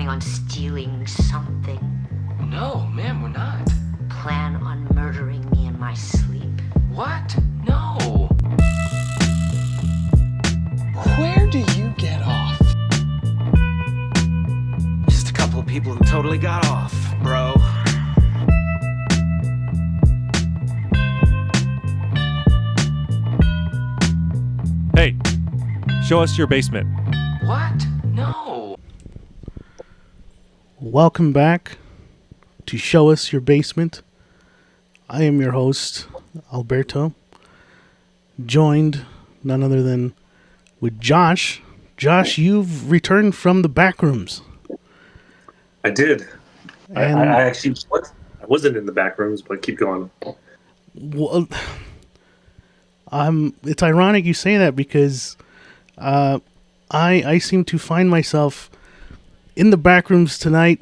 planning on stealing something? No, ma'am, we're not. Plan on murdering me in my sleep? What? No. Where do you get off? Just a couple of people who totally got off, bro. Hey, show us your basement. What? No. Welcome back to Show Us Your Basement. I am your host, Alberto, joined none other than with Josh. Josh, you've returned from the back rooms. I did. And I actually wasn't in the back rooms, but keep going. well, it's ironic you say that because I seem to find myself in the back rooms tonight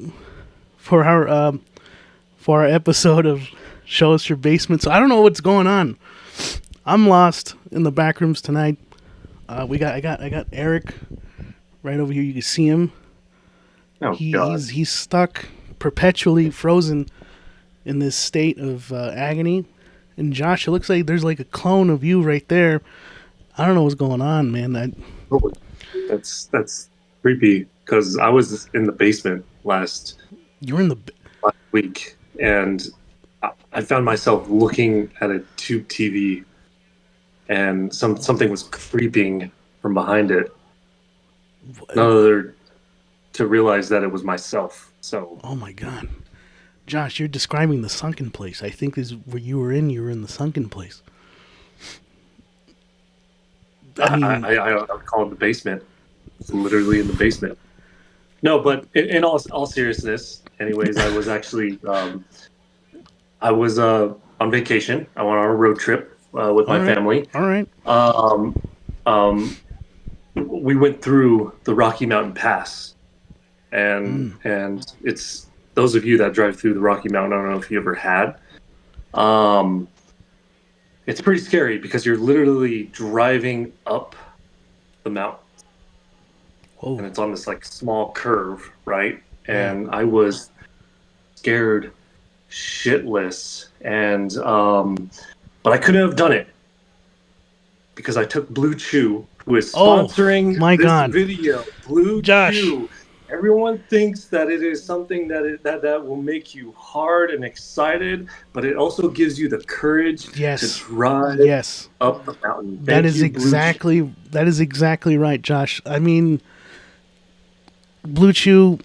for our episode of Show Us Your Basement. So I don't know what's going on. I'm lost in the back rooms tonight. I got Eric right over here. You can see him. Oh, God. He's stuck, perpetually frozen in this state of agony. And Josh, it looks like there's like a clone of you right there. I don't know what's going on, man. That's creepy because I was in the basement last week, and I found myself looking at a tube TV, and something was creeping from behind it. None other to realize that it was myself. So, oh my God, Josh, you're describing the sunken place. I think this is where you were in. You were in the sunken place. I call it the basement. It's literally in the basement. No, but in all seriousness, anyways, I was actually on vacation. I went on a road trip with my family. All right. We went through the Rocky Mountain Pass, and it's those of you that drive through the Rocky Mountain. I don't know if you ever had. It's pretty scary because you're literally driving up the mountain. Whoa. And it's on this like small curve, right? And I was scared shitless, and but I couldn't have done it because I took Blue Chew, who is sponsoring this video. Blue Chew. Everyone thinks that it is something that will make you hard and excited, but it also gives you the courage to drive up the mountain. That is exactly right, Josh. I mean, Blue Chew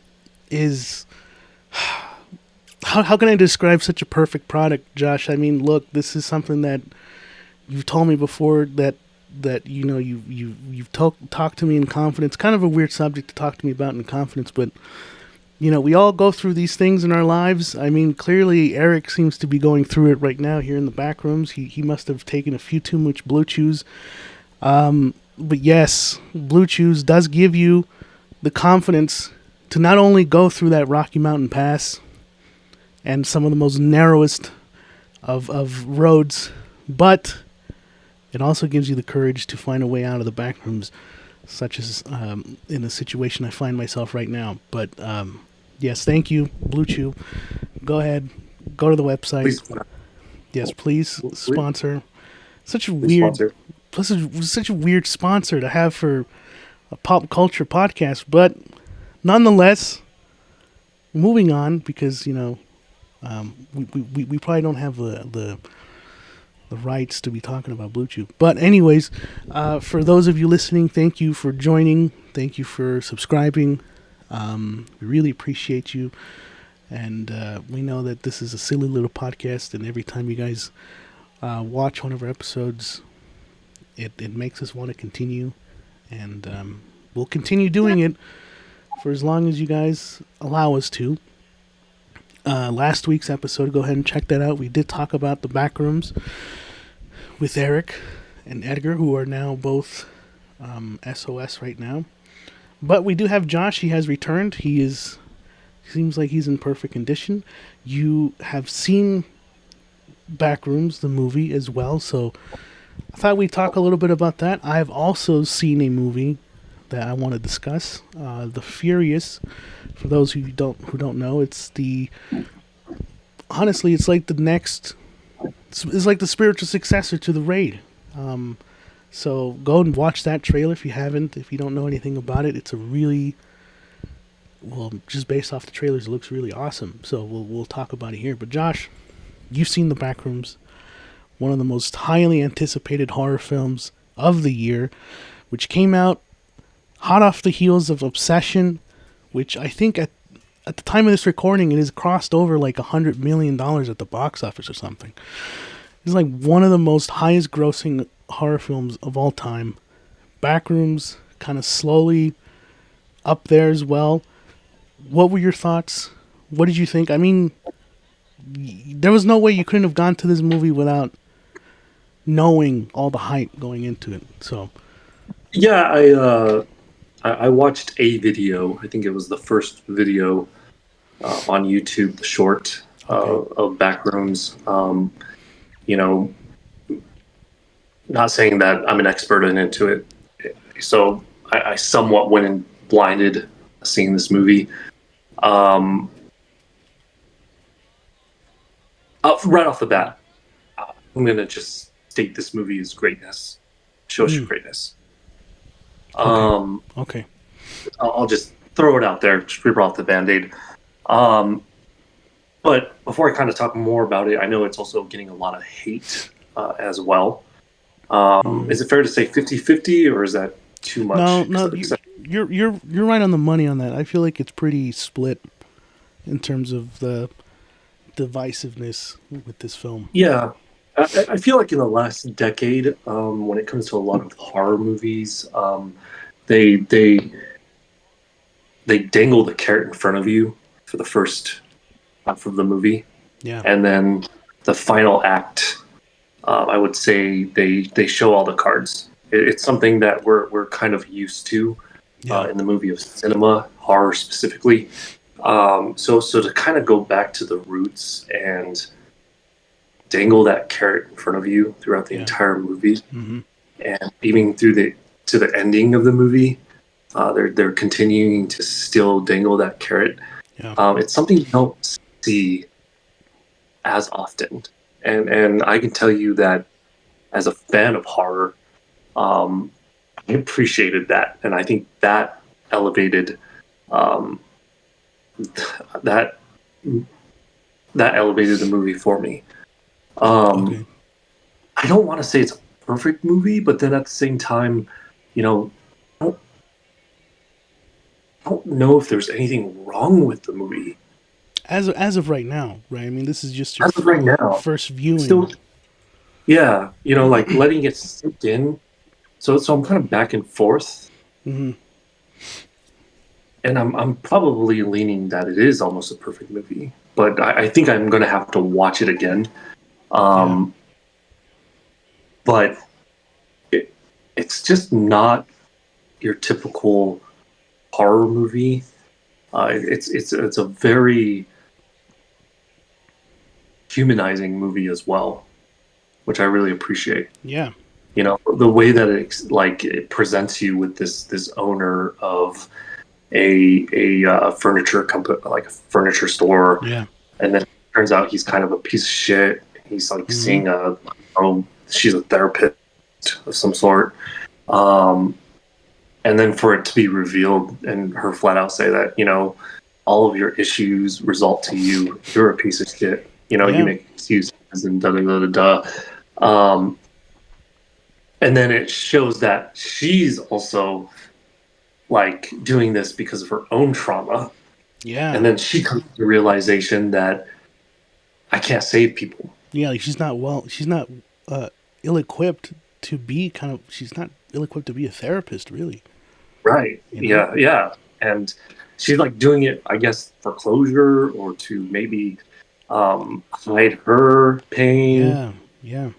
is how can I describe such a perfect product, Josh? I mean, look, this is something that you've told me before that you know you've talked to me in confidence. Kind of a weird subject to talk to me about in confidence, but you know, we all go through these things in our lives. I mean, clearly Eric seems to be going through it right now here in the back rooms. He must have taken a few too much Blue Chews. But yes, Blue Chews does give you the confidence to not only go through that Rocky Mountain Pass and some of the most narrowest of roads, but it also gives you the courage to find a way out of the back rooms, such as in the situation I find myself right now. But yes, thank you, Blue Chew. Go ahead, go to the website. Please. Yes, please sponsor. Such a weird sponsor to have for a pop culture podcast, but nonetheless, moving on because you know we probably don't have the rights to be talking about Blue Chew. But anyways, for those of you listening, thank you for joining. Thank you for subscribing. We really appreciate you. And we know that this is a silly little podcast, and every time you guys watch one of our episodes, it makes us want to continue. And we'll continue doing it for as long as you guys allow us to. Last week's episode, go ahead and check that out. We did talk about the back rooms with Eric and Edgar, who are now both SOS right now. But we do have Josh. He has returned. He seems like he's in perfect condition. You have seen Backrooms, the movie, as well, so I thought we'd talk a little bit about that. I've also seen a movie that I want to discuss. The Furious, for those who don't know, it's the honestly, it's like the next, it's like the spiritual successor to the Raid. So go and watch that trailer if you haven't. If you don't know anything about it, it's a really, well, just based off the trailers, it looks really awesome. So we'll talk about it here. But Josh, you've seen The Backrooms, one of the most highly anticipated horror films of the year, which came out hot off the heels of Obsession, which I think at the time of this recording, it has crossed over like $100 million at the box office or something. It's like one of the most highest grossing horror films of all time. Backrooms kind of slowly up there as well. What were your thoughts? What did you think? I mean, there was no way you couldn't have gone to this movie without knowing all the hype going into it. So, Yeah, I watched a video. I think it was the first video on YouTube, the short of Backrooms. Not saying that I'm an expert into it, so I somewhat went in blinded seeing this movie. Right off the bat, I'm gonna just state this movie is greatness. Shows you greatness. okay. I'll just throw it out there, just rip off the Band-Aid. But before I kind of talk more about it, I know it's also getting a lot of hate as well. Is it fair to say 50-50, or is that too much? No, you're right on the money on that. I feel like it's pretty split in terms of the divisiveness with this film. Yeah. I feel like in the last decade, when it comes to a lot of horror movies, they dangle the carrot in front of you for the first half of the movie. Yeah. And then the final act, I would say they show all the cards. It's something that we're kind of used to in the movie of cinema, horror specifically. So to kind of go back to the roots and dangle that carrot in front of you throughout the entire movie, and even to the ending of the movie, they're continuing to still dangle that carrot. It's something you don't see as often, and I can tell you that as a fan of horror, I appreciated that, and I think that elevated that elevated the movie for me. I don't want to say it's a perfect movie, but then at the same time, I don't know if there's anything wrong with the movie. As of right now, right? I mean, this is just your right now, first viewing. Still, yeah, like letting it sink in. So I'm kind of back and forth. And I'm probably leaning that it is almost a perfect movie, but I think I'm going to have to watch it again. But it's just not your typical horror movie. It's a very humanizing movie as well, which I really appreciate. Yeah. The way that it presents you with this owner of a furniture company, like a furniture store, and then it turns out he's kind of a piece of shit. He's like seeing she's a therapist of some sort, and then for it to be revealed and her flat out say that all of your issues result to you're a piece of shit. You make excuses and da da da da da. And then it shows that she's also like doing this because of her own trauma. Yeah. And then she comes to the realization that I can't save people. Yeah, like she's not ill-equipped to be she's not ill-equipped to be a therapist, really. Right. Yeah. And she's like doing it, I guess, for closure or to maybe hide her pain. Yeah.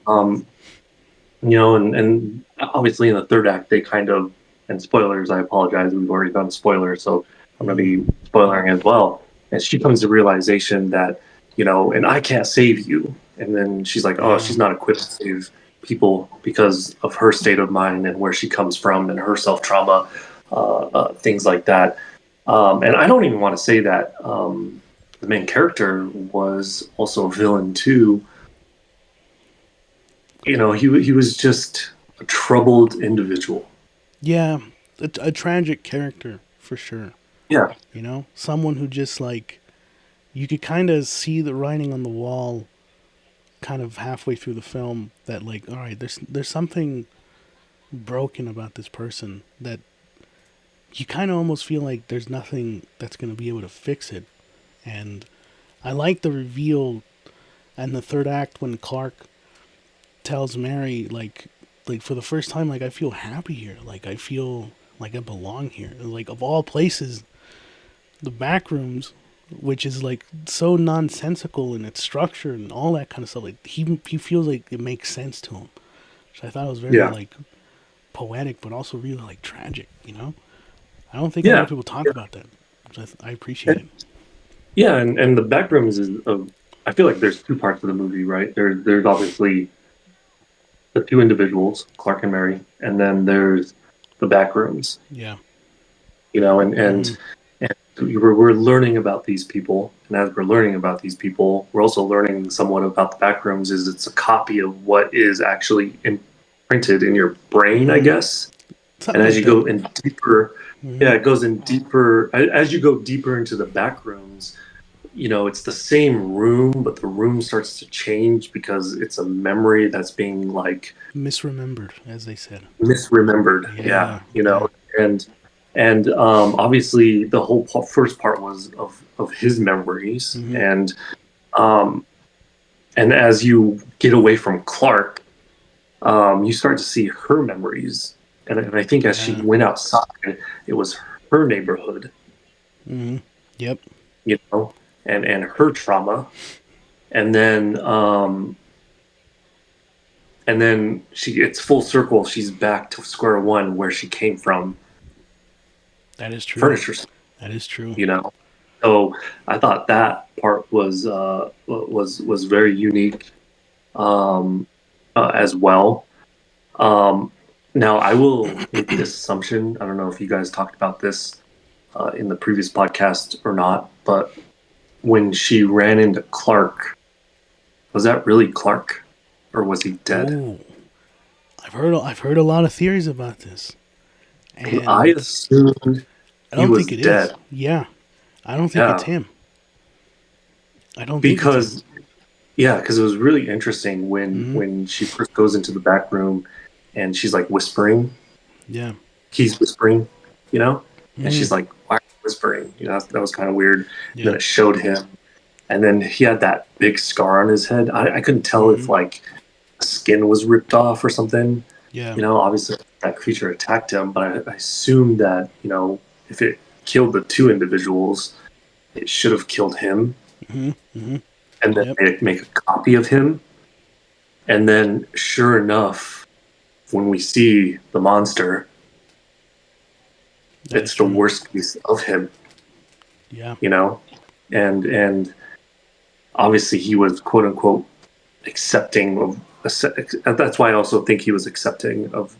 And obviously in the third act they kind of, and spoilers, I apologize, we've already done spoilers, so I'm going to be spoiling as well. And she comes to realization that, and I can't save you. And then she's like, she's not equipped to save people because of her state of mind and where she comes from and her self-trauma. things like that. And I don't even want to say that the main character was also a villain too. He was just a troubled individual. Yeah, a tragic character for sure. Yeah, Someone who just like you could kind of see the writing on the wall, kind of halfway through the film that like, all right, there's something broken about this person that you kind of almost feel like there's nothing that's going to be able to fix it. And I like the reveal and the third act when Clark tells Mary like for the first time, like I feel happy here, like I feel like I belong here. Like of all places, the back rooms, which is like so nonsensical in its structure and all that kind of stuff, like he feels like it makes sense to him. Which I thought was very yeah, like poetic, but also really like tragic. I don't think a lot of people talk about that, which I appreciate it. yeah. And the backrooms is I feel like there's two parts of the movie, right? There's obviously the two individuals, Clark and Mary, and then there's the backrooms. Yeah. And we're learning about these people, and as we're learning about these people, we're also learning somewhat about the backrooms. Is it's a copy of what is actually imprinted in your brain, I guess. Something And as like you that. go in deeper, yeah, it goes in deeper. As you go deeper into the back rooms, it's the same room, but the room starts to change because it's a memory that's being like Misremembered, as they said. misremembered. Yeah, Yeah. Yeah. and obviously the whole first part was of his memories, Mm-hmm. um, and as you get away from Clark, you start to see her memories, and I think as she Yeah. went outside, it was her neighborhood, Mm-hmm. Yep. and her trauma, and then it's full circle. She's back to square one where she came from, That is true. furniture. That is true. So I thought that part was very unique, as well. Now I will make this assumption. I don't know if you guys talked about this in the previous podcast or not, but when she ran into Clark, was that really Clark, or was he dead? Oh, I've heard a lot of theories about this, 'Cause I and assumed I he don't was think it is. dead. Yeah, I don't think it's Yeah, him. I don't think it's him. because because it was really interesting when Mm-hmm. when she first goes into the back room and she's like whispering. Yeah. He's whispering, and Mm-hmm. she's like, "Why are you whispering?" That was kind of weird. And then Yeah. it showed him, and then he had that big scar on his head. I couldn't tell Mm-hmm. if like skin was ripped off or something. Yeah. Obviously that creature attacked him, but I assumed that if it killed the two individuals, it should have killed him, Mm-hmm. Mm-hmm. and then Yep. make a copy of him. And then, sure enough, when we see the monster, That is it's the true. worst piece of him, Yeah. and obviously he was quote unquote accepting of. That's why I also think he was accepting of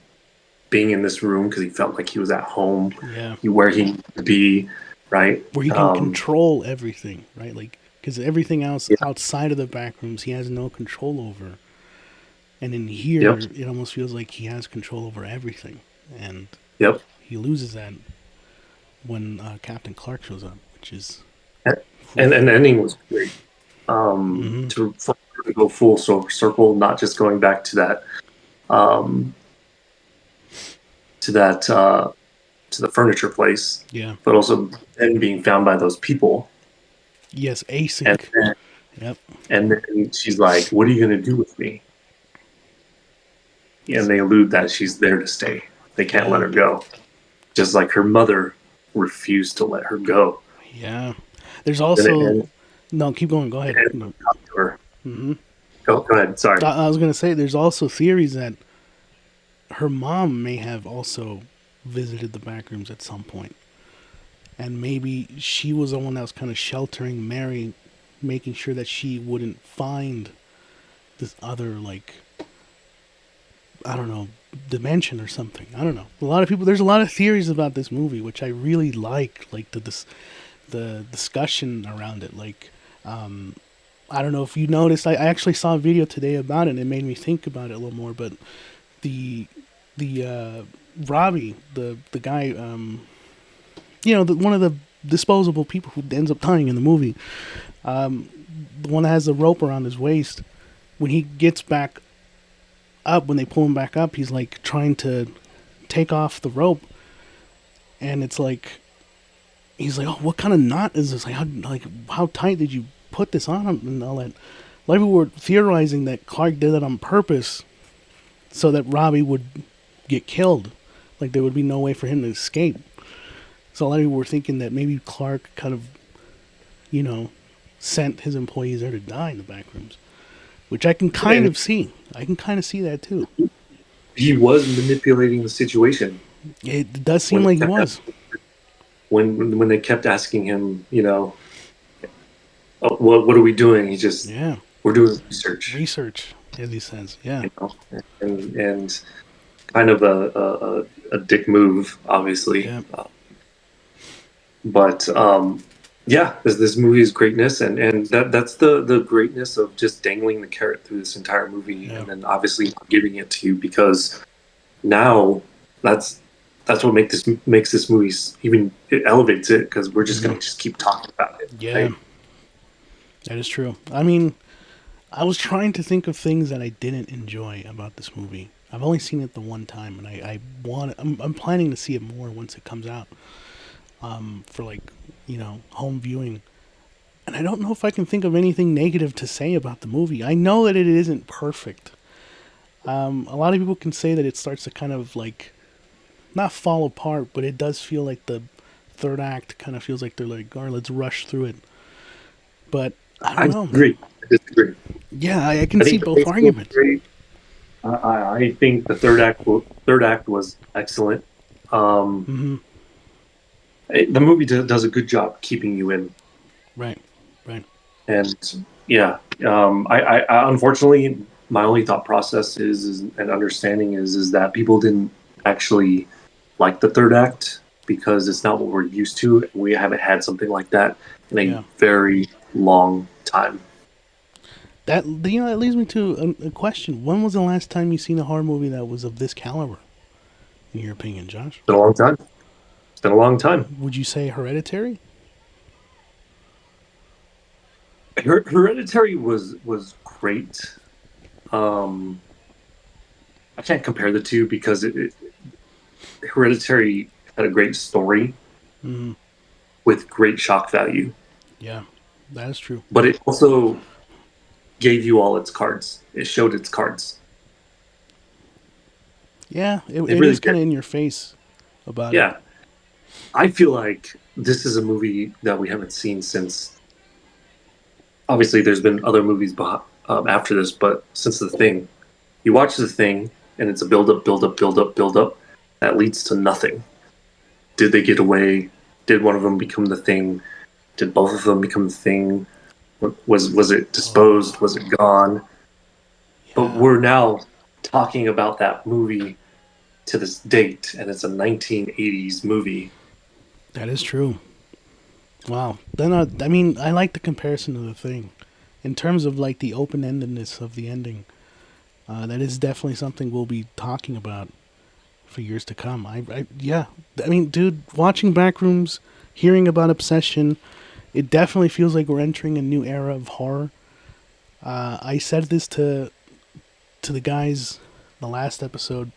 being in this room because he felt like he was at home, Yeah. where he needed to be, right? Where he can control everything, right? Like, because everything else Yeah, outside of the back rooms, he has no control over. And in here, yep, it almost feels like he has control over everything, and yep. he loses that when Captain Clark shows up, which is, And the ending was great. mm-hmm. For her to go full circle, not just going back to that um, to that to the furniture place, Yeah, but also then being found by those people, yes, and async. then, Yep. and then she's like, "What are you going to do with me?" And they allude that she's there to stay. They can't let Yeah, her go, just like her mother refused to let her go. yeah. There's Then also no. Keep going. Go ahead. it No. talked to her. Mm-hmm. Go ahead. Sorry. I was gonna say there's also theories that her mom may have also visited the back rooms at some point, and maybe she was the one that was kind of sheltering Mary, making sure that she wouldn't find this other, like, I don't know, dimension or something. I don't know. There's a lot of theories about this movie, which I really like the discussion around it. Like, I don't know if you noticed, I actually saw a video today about it, and it made me think about it a little more. But the Robbie, the guy, one of the disposable people who ends up dying in the movie, the one that has the rope around his waist, when he gets back up, when they pull him back up, he's like trying to take off the rope, and it's like, he's like, oh, what kind of knot is this? How tight did you put this on him and all that? A lot of people were theorizing that Clark did that on purpose so that Robbie would get killed. Like, there would be no way for him to escape. So a lot of people were thinking that maybe Clark kind of, sent his employees there to die in the back rooms, which I can kind of see. I can kind of see that too. He was manipulating the situation. It does seem like he was. When they kept asking him, oh, what are we doing? He just, we're doing research. Research, as he says, yeah. And kind of a dick move, obviously. Yeah. But this movie's greatness, and that's the greatness of just dangling the carrot through this entire movie, and then obviously not giving it to you, because now that's what makes this movie even, it elevates it, because we're just gonna just keep talking about it. Yeah, right? That is true. I mean, I was trying to think of things that I didn't enjoy about this movie. I've only seen it the one time, and I'm planning to see it more once it comes out, for home viewing. And I don't know if I can think of anything negative to say about the movie. I know that it isn't perfect. A lot of people can say that it starts to kind of not fall apart, but it does feel like the third act kind of feels like they're like, all right, let's rush through it. But I don't know. I disagree. Yeah, I can see both arguments. I think the third act was excellent. The movie does a good job keeping you in. Right. And I unfortunately, my only thought process is and understanding is that people didn't actually like the third act, because it's not what we're used to. We haven't had something like that in a very long time. That leads me to a question. When was the last time you seen a horror movie that was of this caliber, in your opinion, Josh? It's been a long time. Would you say Hereditary? Hereditary was great. I can't compare the two, because Hereditary had a great story with great shock value. Yeah, that is true. But it also gave you all its cards. It showed its cards. Yeah, it really is kind of in your face about it. Yeah. I feel like this is a movie that we haven't seen since... Obviously, there's been other movies after this, but since The Thing. You watch The Thing, and it's a build-up, that leads to nothing. Did they get away? Did one of them become the Thing? Did both of them become the Thing? Was it disposed? Was it gone? Yeah. But we're now talking about that movie to this date, and it's a 1980s movie. That is true. Wow. Then I like the comparison to The Thing. In terms of the open-endedness of the ending, that is definitely something we'll be talking about for years to come. Dude, watching Backrooms, hearing about Obsession, it definitely feels like we're entering a new era of horror. I said this to the guys the last episode.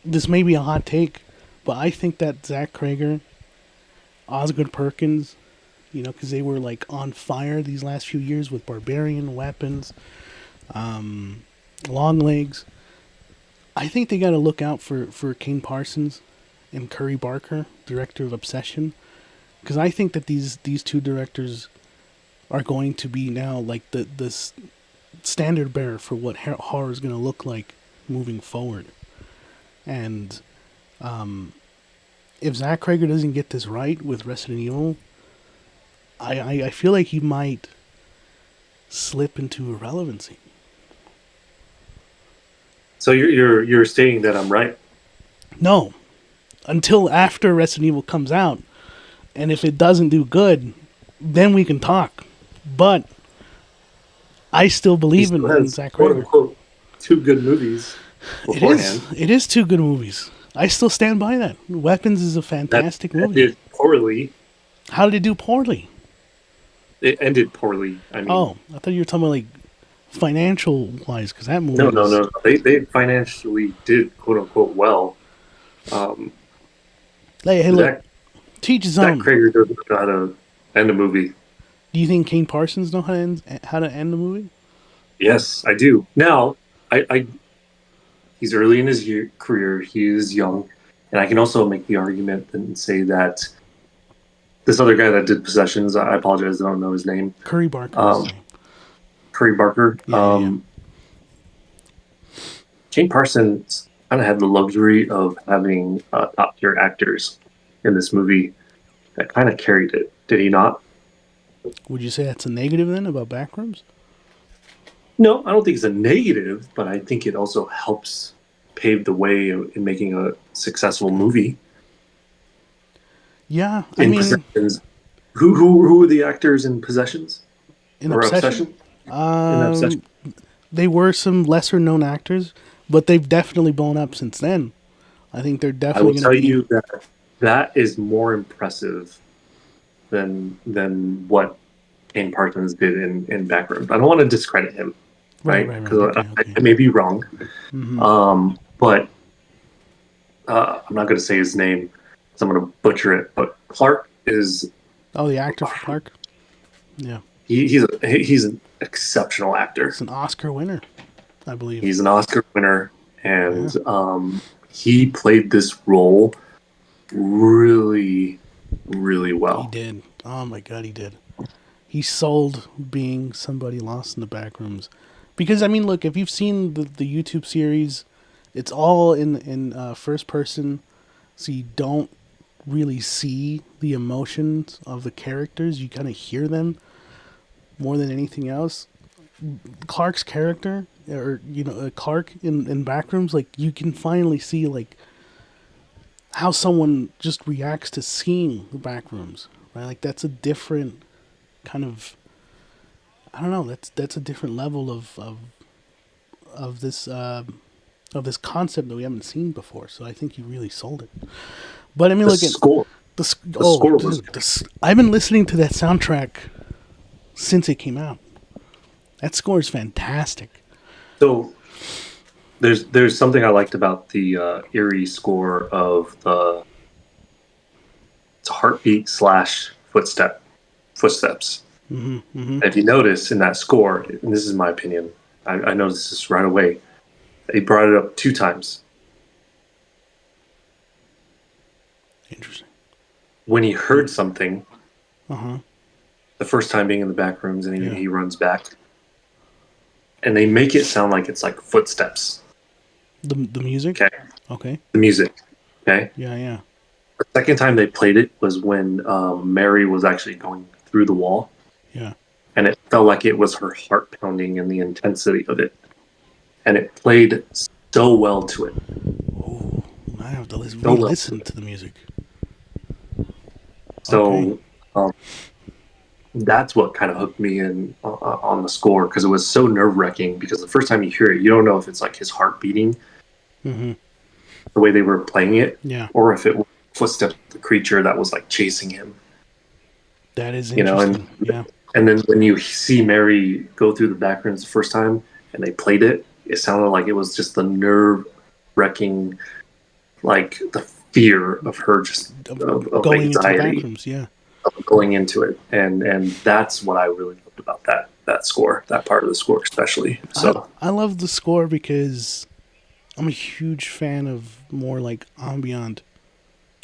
This may be a hot take, but I think that Zach Cregger, Osgood Perkins, because they were on fire these last few years with Barbarian, Weapons, Long Legs. I think they got to look out for Kane Parsons and Curry Barker, director of Obsession, because I think that these two directors are going to be now the standard bearer for what horror is going to look like moving forward. And if Zach Cregger doesn't get this right with Resident Evil, I feel like he might slip into irrelevancy. So you're stating that I'm right. No, until after Resident Evil comes out, and if it doesn't do good, then we can talk. But I still He believe still in has Zack quote Ryder. unquote 2 good movies beforehand. It is 2 good movies. I still stand by that. Weapons is a That fantastic movie. ended poorly. How did it do poorly? It ended poorly. I mean, Oh, I thought you were talking about like financial wise, because that movie no, was. no, no. They financially did quote unquote well. Um, Hey, look, Zach teach his Zach own. Krager doesn't know how to end a movie. Do you think Kane Parsons know how to end the movie? Yes, I do. Now, I he's early in his career. He is young, and I can also make the argument and say that this other guy that did Possessions. I apologize, I don't know his name. Curry Barker. Curry Barker. Yeah. Kane Parsons kind of had the luxury of having top tier actors in this movie that kind of carried it. Did he not? Would you say that's a negative then about Backrooms? No, I don't think it's a negative, but I think it also helps pave the way in making a successful movie. Yeah, In Possessions, who were the actors in Possessions? in Or Obsession, In Obsession? they were some lesser known actors, but they've definitely blown up since then. I think they're I definitely will going tell to be. you that is more impressive than what Kane Parsons did in Backrooms. I don't want to discredit him, right? Right. Because Okay. I may be wrong, Mm-hmm. but I'm not going to say his name, so I'm going to butcher it. But Clark is Oh, the actor for Clark. Yeah, he's an exceptional actor. it's an Oscar winner, I believe. He's an Oscar winner, and Yeah. he played this role really, really He well. did. Oh my God, he did. He sold being somebody lost in the back rooms. Because I mean, look, if you've seen the YouTube series, it's all in first person, so you don't really see the emotions of the characters. You kind of hear them more than anything else. Clark's character, or Clark in Backrooms, like you can finally see like how someone just reacts to seeing the Backrooms, right? Like that's a different kind of, I don't know. That's a different level of this concept that we haven't seen before. So I think he really sold it. But I mean, The look at score, the the score was dude, I've been listening to that soundtrack since it came out. That score is fantastic. so. There's something I liked about the eerie score of the it's heartbeat slash footsteps. And if you notice in that score, and this is my opinion, I noticed this right away. They brought it up 2 times. Interesting. When he heard something, Uh-huh. the first time being in the back rooms, and Yeah. he runs back, and they make it sound like it's like footsteps. The music. Okay, Okay. the music. Okay. Yeah. The second time they played it was when Mary was actually going through the wall, Yeah. and it felt like it was her heart pounding and the intensity of it, and it played so well to it. Oh, I have to So well re-listen to to the music. So Okay. that's what kind of hooked me in on the score, because it was so nerve wracking. Because the first time you hear it, you don't know if it's like his heart beating, Mm-hmm. the way they were playing it, Yeah. or if it was footsteps of the creature that was like chasing him. That is You know, interesting. Yeah. and then when you see Mary go through the backgrounds the first time and they played it, it sounded like it was just the nerve wracking, like the fear of her just of Going into the anxiety backrooms. Yeah. of going into it, and that's what I really loved about that score, that part of the score especially. So I love the score because I'm a huge fan of more like ambient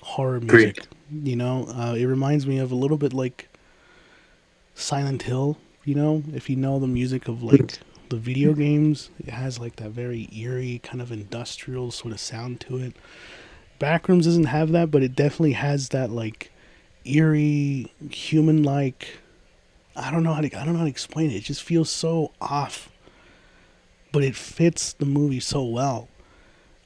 horror Great. music. It reminds me of a little bit like Silent Hill. If you know the music of like the video games, it has like that very eerie kind of industrial sort of sound to it. Backrooms doesn't have that, but it definitely has that like eerie, human-like. I don't know how to explain it. It just feels so off. but it fits the movie so well.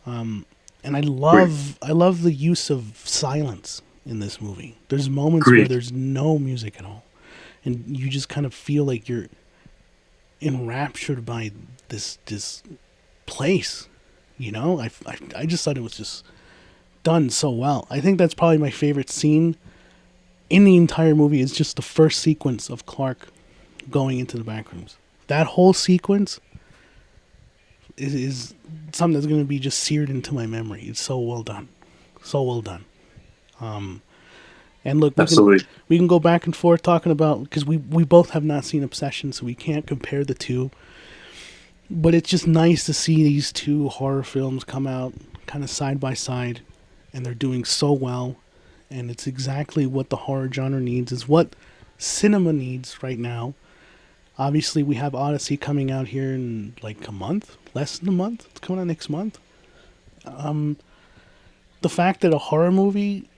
And I love the use of silence in this movie. There's moments where Great. there's no music at all, and you just kind of feel like you're enraptured by this place. You know, I just thought it was just done so well. I think that's probably my favorite scene in the entire movie. Is just the first sequence of Clark going into the back rooms. That whole sequence is something that's going to be just seared into my memory. It's so well done. So well done. And look, Absolutely. we can go back and forth talking about, because we both have not seen Obsession, so we can't compare the two. But it's just nice to see these two horror films come out kind of side by side, and they're doing so well. And it's exactly what the horror genre needs, is what cinema needs right now. Obviously, we have Odyssey coming out here in like a month, less than a month. It's coming out next month. The fact that a horror movie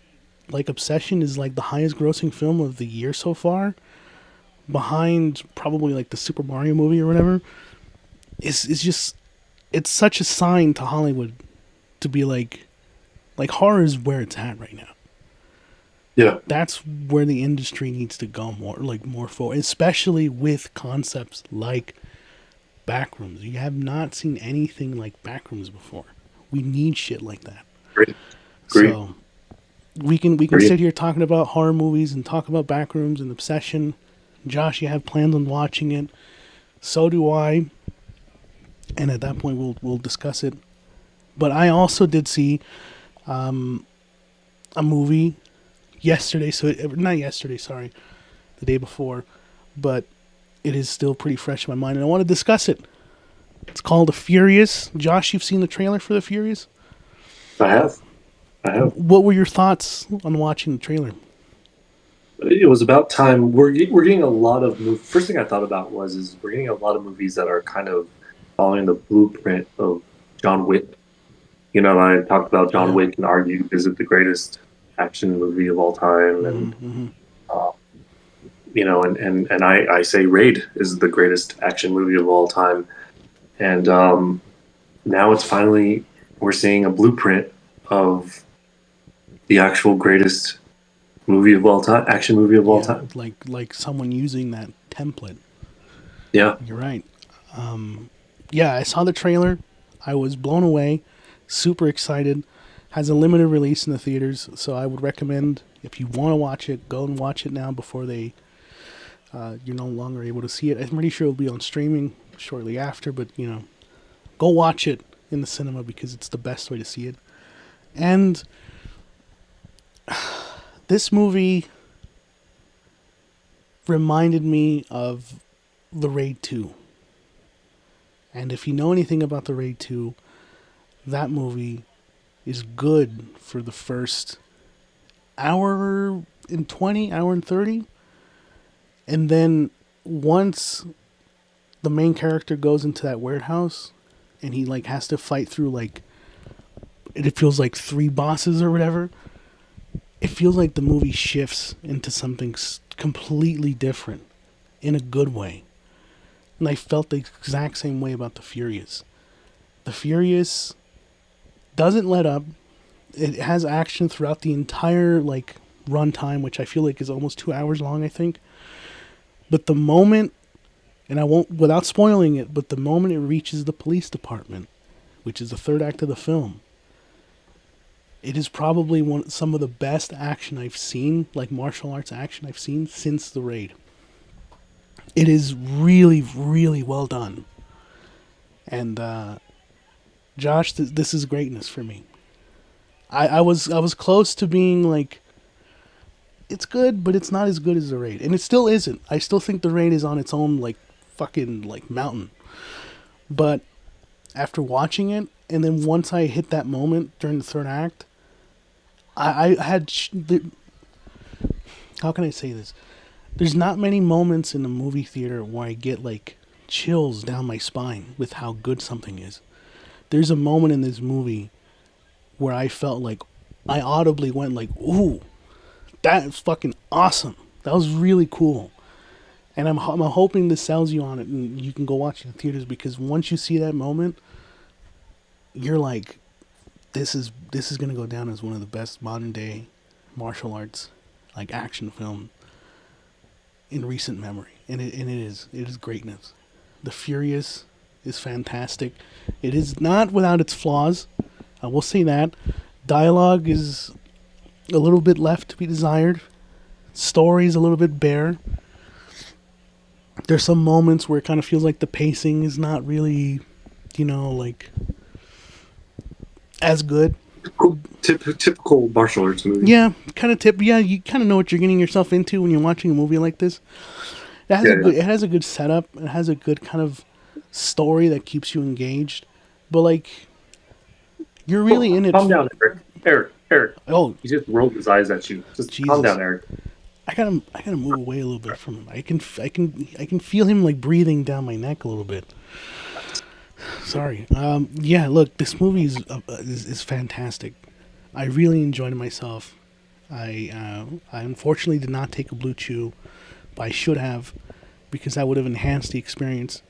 like Obsession is like the highest grossing film of the year so far, behind probably like the Super Mario movie or whatever, is just, it's such a sign to Hollywood to be like horror is where it's at right now. Yeah. That's where the industry needs to go more forward, especially with concepts like Backrooms. You have not seen anything like Backrooms before. We need shit like that. Great. So we can sit here talking about horror movies and talk about Backrooms and Obsession. Josh, you have plans on watching it. So do I. And at that point, we'll discuss it. But I also did see a movie yesterday. Not yesterday, sorry. The day before. But it is still pretty fresh in my mind, and I want to discuss it. It's called The Furious. Josh, you've seen the trailer for The Furious? I have. What were your thoughts on watching the trailer? It was about time. We're getting a lot of movies. First thing I thought about is we're getting a lot of movies that are kind of following the blueprint of John Wick. You know, I talked about John Wick and argued, is it the greatest action movie of all time? And you know, and I say Raid is the greatest action movie of all time. And now it's finally, we're seeing a blueprint of the actual greatest movie of all time, action movie of all time. Like someone using that template. Yeah. You're right. Yeah, I saw the trailer. I was blown away. Super excited. Has a limited release in the theaters, so I would recommend, if you want to watch it, go and watch it now before you're no longer able to see it. I'm pretty sure it'll be on streaming shortly after, but go watch it in the cinema because it's the best way to see it. And this movie reminded me of The Raid 2. And if you know anything about The Raid 2, that movie is good for the first hour and 20, hour and 30. And then once the main character goes into that warehouse and he has to fight through it feels like 3 bosses or whatever, it feels like the movie shifts into something completely different in a good way. And I felt the exact same way about The Furious. The Furious doesn't let up. It has action throughout the entire runtime, which I feel like is almost 2 hours long, I think. But the moment, and I won't, without spoiling it, but the moment it reaches the police department, which is the third act of the film, it is probably some of the best action I've seen, like martial arts action I've seen since The Raid. It is really, really well done. And Josh, this is greatness for me. I was close to being it's good, but it's not as good as The Raid. And it still isn't. I still think The Raid is on its own fucking mountain. But after watching it, and then once I hit that moment during the third act, I had how can I say this? There's not many moments in a movie theater where I get chills down my spine with how good something is. There's a moment in this movie where I felt I audibly went ooh, that's fucking awesome. That was really cool. And I'm hoping this sells you on it, and you can go watch it in theaters, because once you see that moment, you're like, this is gonna go down as one of the best modern day martial arts, like, action film in recent memory, and it is greatness. The Furious is fantastic. It is not without its flaws. I will say that. Dialogue is a little bit left to be desired. Story is a little bit bare. There's some moments where it kind of feels like the pacing is not really, like, as good. Typical martial arts movie. Yeah, kind of Yeah, you kind of know what you're getting yourself into when you're watching a movie like this. It has a good setup. It has a good kind of story that keeps you engaged. But, like, you're really in it. Calm down, Eric. Oh, he just rolled his eyes at you. Just Jesus. Calm down, Eric. I gotta move away a little bit from him. I can feel him, like, breathing down my neck a little bit. Sorry. Yeah. Look, this movie is fantastic. I really enjoyed it myself. I unfortunately did not take a Blue Chew, but I should have, because that would have enhanced the experience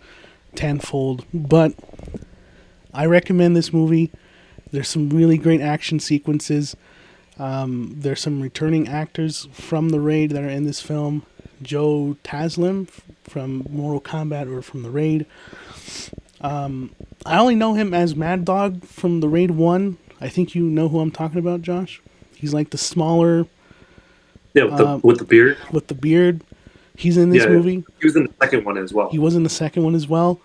tenfold. But I recommend this movie. There's some really great action sequences. There's some returning actors from the Raid that are in this film. Joe Taslim from Mortal Kombat, or from the Raid. I only know him as Mad Dog from the Raid 1. I think you know who I'm talking about, Josh. He's like the smaller... Yeah, with the beard. With the beard. He's in this movie. He was in the second one as well. He was in the second one as well.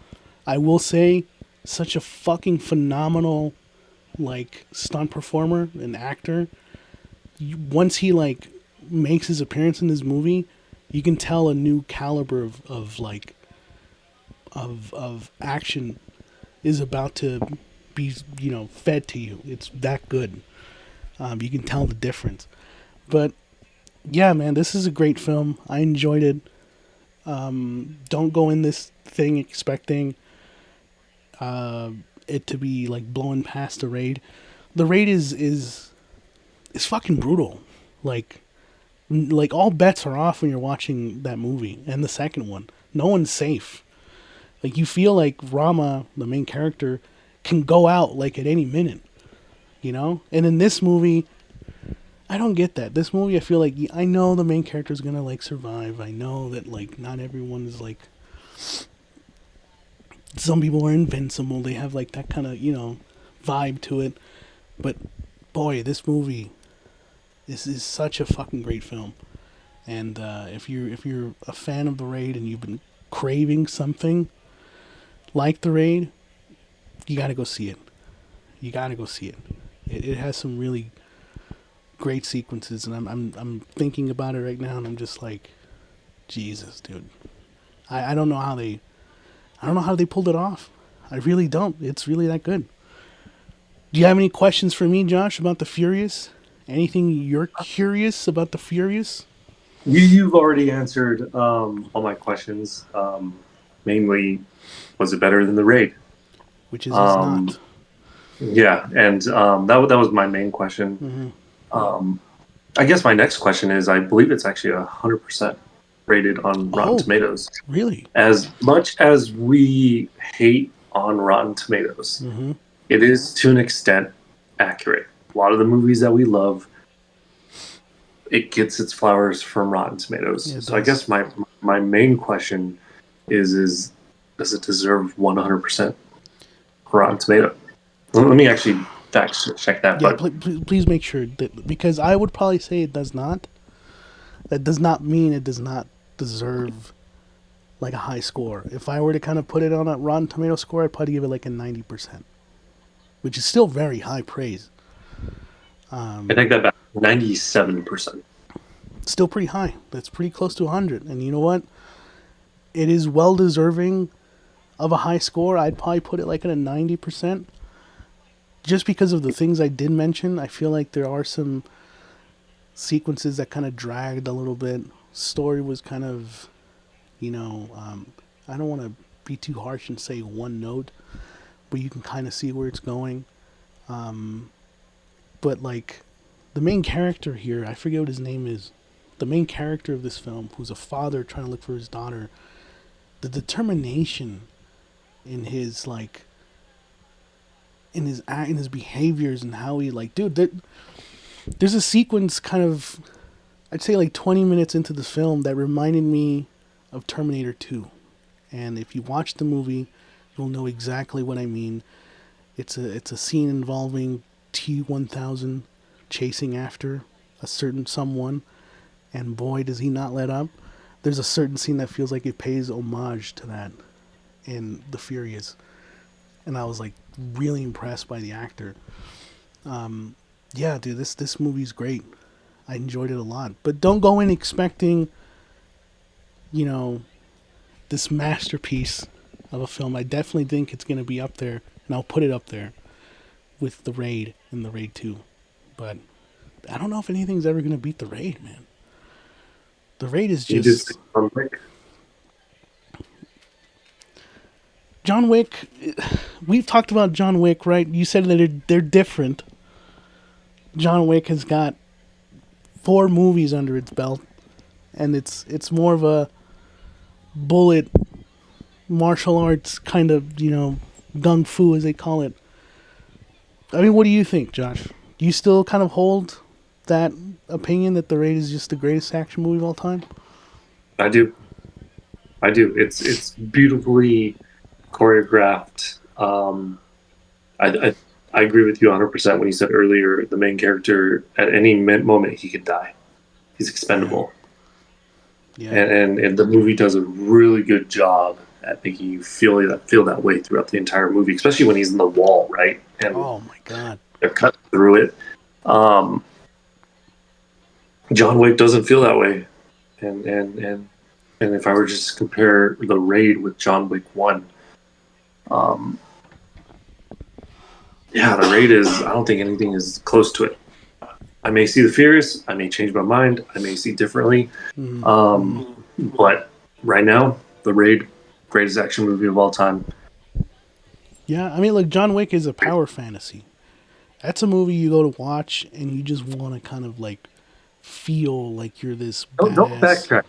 I will say, such a fucking phenomenal, like, stunt performer and actor. Once he, like, makes his appearance in this movie, you can tell a new caliber of action is about to be, fed to you. It's that good. You can tell the difference. But yeah, man, this is a great film. I enjoyed it. Don't go in this thing expecting it to be, like, blowing past the Raid. The Raid is fucking brutal. Like all bets are off when you're watching that movie and the second one. No one's safe. Like, you feel like Rama, the main character, can go out, like, at any minute, And in this movie, I don't get that. This movie, I feel like, I know the main character is gonna, like, survive. I know that, like, not everyone is, like, some people are invincible. They have, like, that kind of, vibe to it. But boy, this movie is such a fucking great film. And if you're a fan of the Raid and you've been craving something like the Raid, you gotta go see it. It has some really great sequences, and I'm thinking about it right now, and I'm just like, Jesus, dude. I don't know how they pulled it off. I really don't. It's really that good. Do you have any questions for me, Josh, about The Furious? Anything you're curious about The Furious? You've already answered all my questions. Mainly, was it better than the Raid? Which is not. Yeah, and that was my main question. Mm-hmm. I guess my next question is, I believe it's actually 100% rated on Rotten Tomatoes. Really? As much as we hate on Rotten Tomatoes, mm-hmm. It is to an extent accurate. A lot of the movies that we love, it gets its flowers from Rotten Tomatoes. So I guess my main question is does it deserve 100% Rotten Tomato? Let me actually fact check that. Yeah, please make sure that, because I would probably say it does not. That does not mean it does not deserve, like, a high score. If I were to kind of put it on a Rotten Tomato score, I'd probably give it like a 90%, which is still very high praise. I think that about 97%. Still pretty high. That's pretty close to 100. And you know what? It is well deserving of a high score. I'd probably put it like at a 90%. Just because of the things I did mention, I feel like there are some sequences that kind of dragged a little bit. Story was kind of, I don't want to be too harsh and say one note, but you can kind of see where it's going. But, like, the main character here, I forget what his name is. the main character of this film, who's a father trying to look for his daughter, the determination in his like in his behaviors and how he like, dude, there's a sequence kind of, I'd say like 20 minutes into the film that reminded me of Terminator 2. And if you watch the movie, you'll know exactly what I mean. It's a scene involving T-1000 chasing after a certain someone, and boy, does he not let up. There's a certain scene that feels like it pays homage to that in The Furious, and I was like really impressed by the actor. Yeah, dude, this movie's great. I enjoyed it a lot, but don't go in expecting, you know, this masterpiece of a film. I definitely think it's going to be up there, and I'll put it up there with The Raid and The Raid 2. But I don't know if anything's ever going to beat The Raid, man. The Raid is just... John Wick, we've talked about John Wick, right? You said that they're different. John Wick has got 4 movies under its belt, and it's more of a bullet martial arts kind of, you know, gung fu as they call it. I mean, what do you think, Josh? Do you still kind of hold that opinion that The Raid is just the greatest action movie of all time? I do. It's beautifully choreographed. I agree with you 100% when you said earlier the main character at any moment he could die. He's expendable. Yeah. And the movie does a really good job at making you feel that way throughout the entire movie, especially when he's in the wall, right? And oh my god, they're cut through it. John Wick doesn't feel that way, and if I were just to compare The Raid with John Wick 1, yeah, The Raid is, I don't think anything is close to it. I may see The Furious, I may change my mind, I may see differently, but right now, The Raid, greatest action movie of all time. Yeah, I mean, look, John Wick is a power fantasy. That's a movie you go to watch and you just want to kind of like feel like you're this badass. Don't backtrack.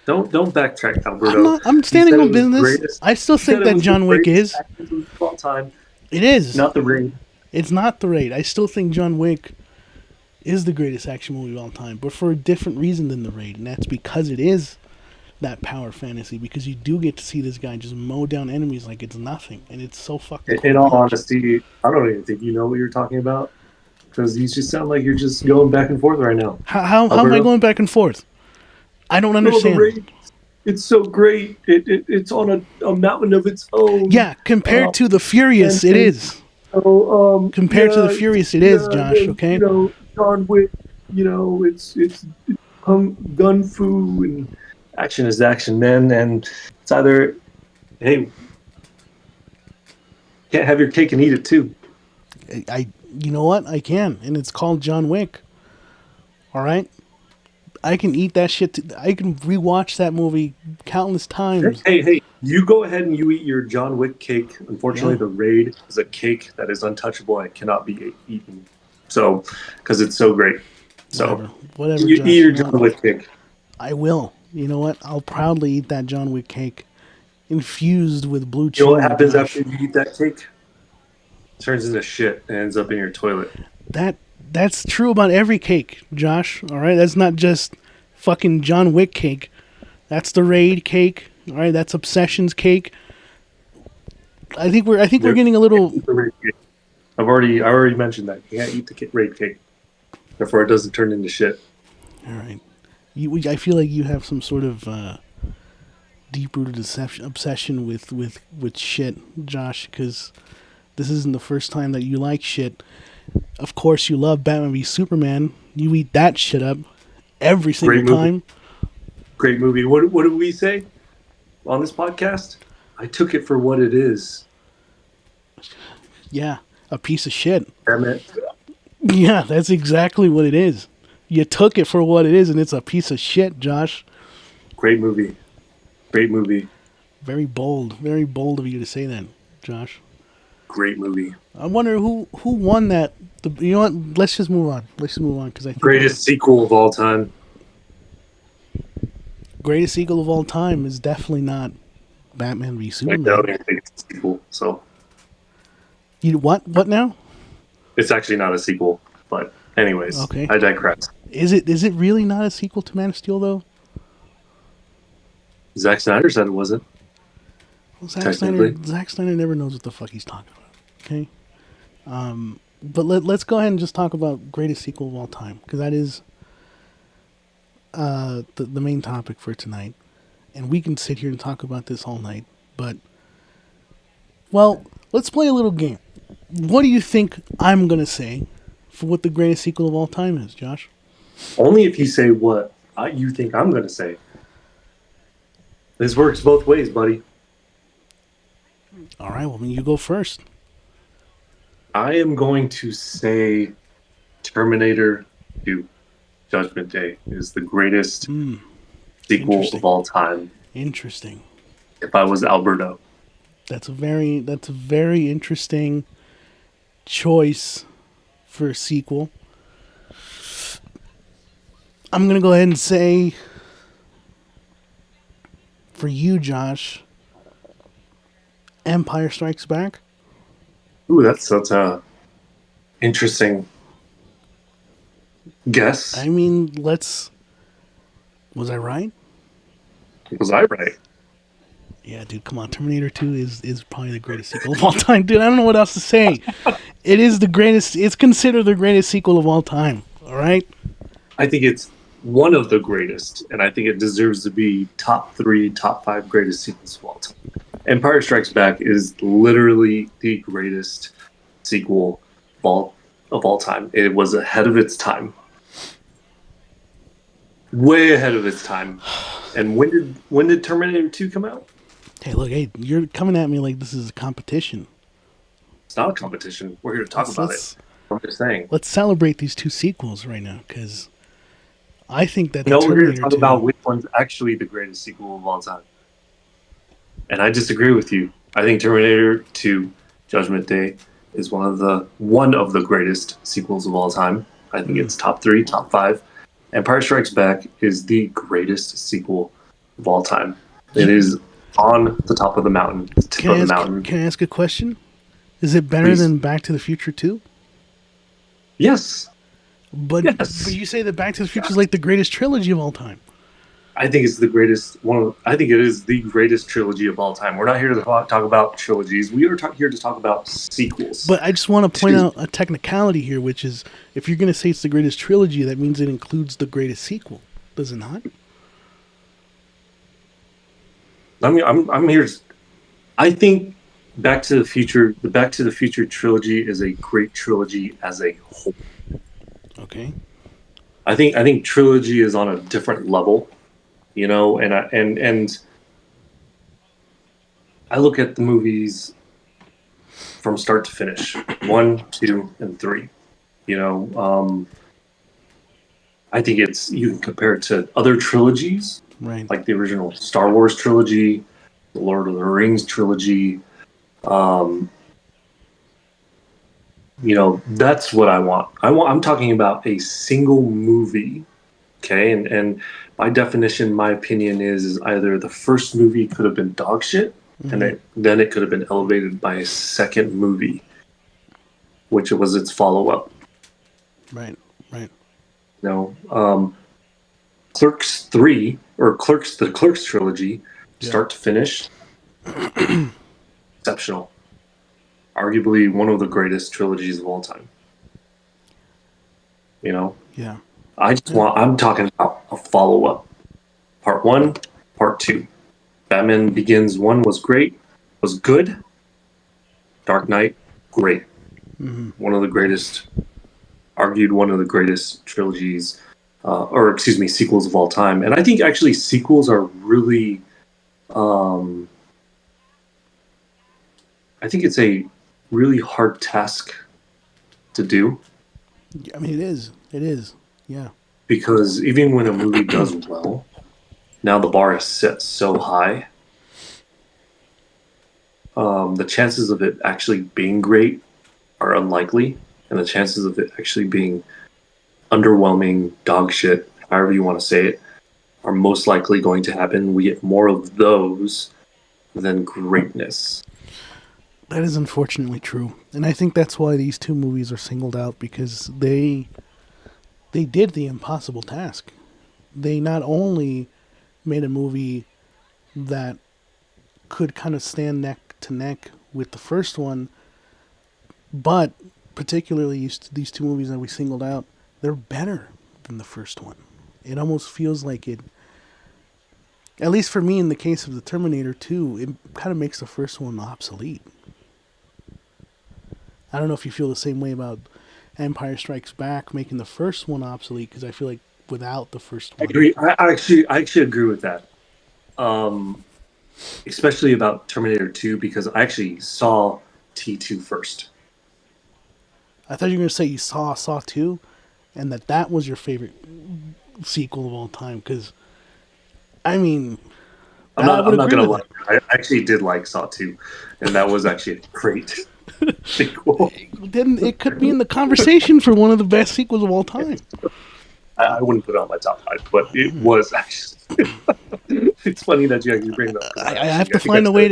Don't backtrack, Alberto. I'm standing on business. I still think that John Wick is. Of all time. It is. Not The Raid. It's not The Raid. I still think John Wick is the greatest action movie of all time, but for a different reason than The Raid, and that's because it is that power fantasy, because you do get to see this guy just mow down enemies like it's nothing, and it's so fucking cool. In all honesty, I don't even think you know what you're talking about, because you just sound like you're just going back and forth right now. How am I going back and forth? I don't understand. The Raid, it's so great. It's on a mountain of its own. Yeah, compared to The Furious, it is. Compared to The Furious, it is, Josh, okay? You know, John Wick, you know, it's gun fu, and action is action, man. And it's either, hey, can't have your cake and eat it too. You know what? I can, and it's called John Wick. All right? I can eat that shit. I can rewatch that movie countless times. Hey, you go ahead and you eat your John Wick cake. Unfortunately, The Raid is a cake that is untouchable and cannot be eaten. So, because it's so great. So, whatever. You eat your John Wick cake. I will. You know what? I'll proudly eat that John Wick cake, infused with blue cheese. You know what happens after you eat that cake? It turns into shit and ends up in your toilet. That's true about every cake, Josh. All right, that's not just fucking John Wick cake. That's the Raid cake. All right, that's Obsession's cake. I think we're getting a little. I already mentioned that you can't eat the Raid cake, therefore it doesn't turn into shit. All right, I feel like you have some sort of deep-rooted obsession with shit, Josh, because this isn't the first time that you like shit. Of course, you love Batman v Superman. You eat that shit up every single time. Great movie. What did we say on this podcast? I took it for what it is. Yeah, a piece of shit. Damn it. Yeah, that's exactly what it is. You took it for what it is, and it's a piece of shit, Josh. Great movie. Great movie. Very bold of you to say that, Josh. Great movie. I wonder who won that. You know what? Let's just move on. Because I think greatest sequel of all time. greatest sequel of all time is definitely not Batman v I Superman. don't even think it's a sequel, so You what? What now? it's actually not a sequel. But anyways, Okay. I digress. Is it really not a sequel to Man of Steel though? Zack Snyder said it wasn't. Well, Technically. Zack Snyder never knows what the fuck he's talking about. Okay. But let's go ahead and just talk about greatest sequel of all time, because that is the main topic for tonight, and we can sit here and talk about this all night. But well, let's play a little game. What do you think I'm gonna say for what the greatest sequel of all time is, Josh? Only if you say what you think I'm going to say. This works both ways, buddy. All right. Well, then you go first. I am going to say Terminator 2 Judgment Day is the greatest sequel Interesting. of all time. Interesting. If I was Alberto. That's a very interesting choice for a sequel. I'm gonna go ahead and say for you, Josh, Empire Strikes Back. Ooh, that's such a interesting guess. I mean, was I right? Was I right? Yeah, dude, come on. Terminator 2 is probably the greatest sequel of all time, dude. I don't know what else to say. It is the greatest. It's considered the greatest sequel of all time. All right. I think it's one of the greatest, and I think it deserves to be top 3, top 5 greatest sequels of all time. Empire Strikes Back is literally the greatest sequel of all time. It was ahead of its time. Way ahead of its time. And when did Terminator 2 come out? Hey, look, you're coming at me like this is a competition. It's not a competition. We're here to talk about it. I'm just saying. Let's celebrate these two sequels right now, because I think that No, we're here to Terminator talk 2, about which one's actually the greatest sequel of all time. And I disagree with you. I think Terminator 2 Judgment Day is one of the greatest sequels of all time. I think it's top 3, top 5. Empire Strikes Back is the greatest sequel of all time. It is on the top of the mountain, the tip of the mountain. Can I ask a question? Is it better Please. than Back to the Future 2? Yes. But Yes. you say that Back to the Future is like the greatest trilogy of all time. I think it's the greatest I think it is the greatest trilogy of all time. We're not here to talk about trilogies. We are here to talk about sequels. But I just want to point out a technicality here, which is if you're going to say it's the greatest trilogy, that means it includes the greatest sequel. Does it not? I mean, I'm here. I think the Back to the Future trilogy is a great trilogy as a whole. Okay. I think trilogy is on a different level, you know, and I look at the movies from start to finish, 1, 2, and 3. You know, I think you can compare it to other trilogies, Right. like the original Star Wars trilogy, the Lord of the Rings trilogy. You know, that's what I want. I'm talking about a single movie, okay? And by definition, my opinion is either the first movie could have been dog shit, and then it could have been elevated by a second movie, which was its follow-up. Right. You know, Clerks 3, or the Clerks trilogy, start to finish, exceptional. Arguably one of the greatest trilogies of all time. You know? Yeah. I'm talking about a follow-up. Part 1, Part 2. Batman Begins 1 was good. Dark Knight, great. One of the greatest, argued one of the greatest trilogies, sequels of all time. And I think actually sequels are really, I think it's a really hard task to do. I mean, it is. It is. Yeah. Because even when a movie does well, now the bar is set so high. The chances of it actually being great are unlikely, and the chances of it actually being underwhelming, dog shit, however you want to say it, are most likely going to happen. We get more of those than greatness. That is unfortunately true, and I think that's why these two movies are singled out, because they did the impossible task. They not only made a movie that could kind of stand neck to neck with the first one, but particularly these two movies that we singled out, they're better than the first one. It almost feels like it, at least for me in the case of the Terminator 2, it kind of makes the first one obsolete. I don't know if you feel the same way about Empire Strikes Back making the first one obsolete, because I feel like without the first one... I agree. I actually agree with that. Especially about Terminator 2, because I actually saw T2 first. I thought you were going to say you saw Saw 2, and that was your favorite sequel of all time, because, I mean... I'm not going to lie. I actually did like Saw 2, and that was actually a great sequel. Then it could be in the conversation for one of the best sequels of all time. I wouldn't put it on my top 5, but it was actually... It's funny that you actually bring it up. I have to find a way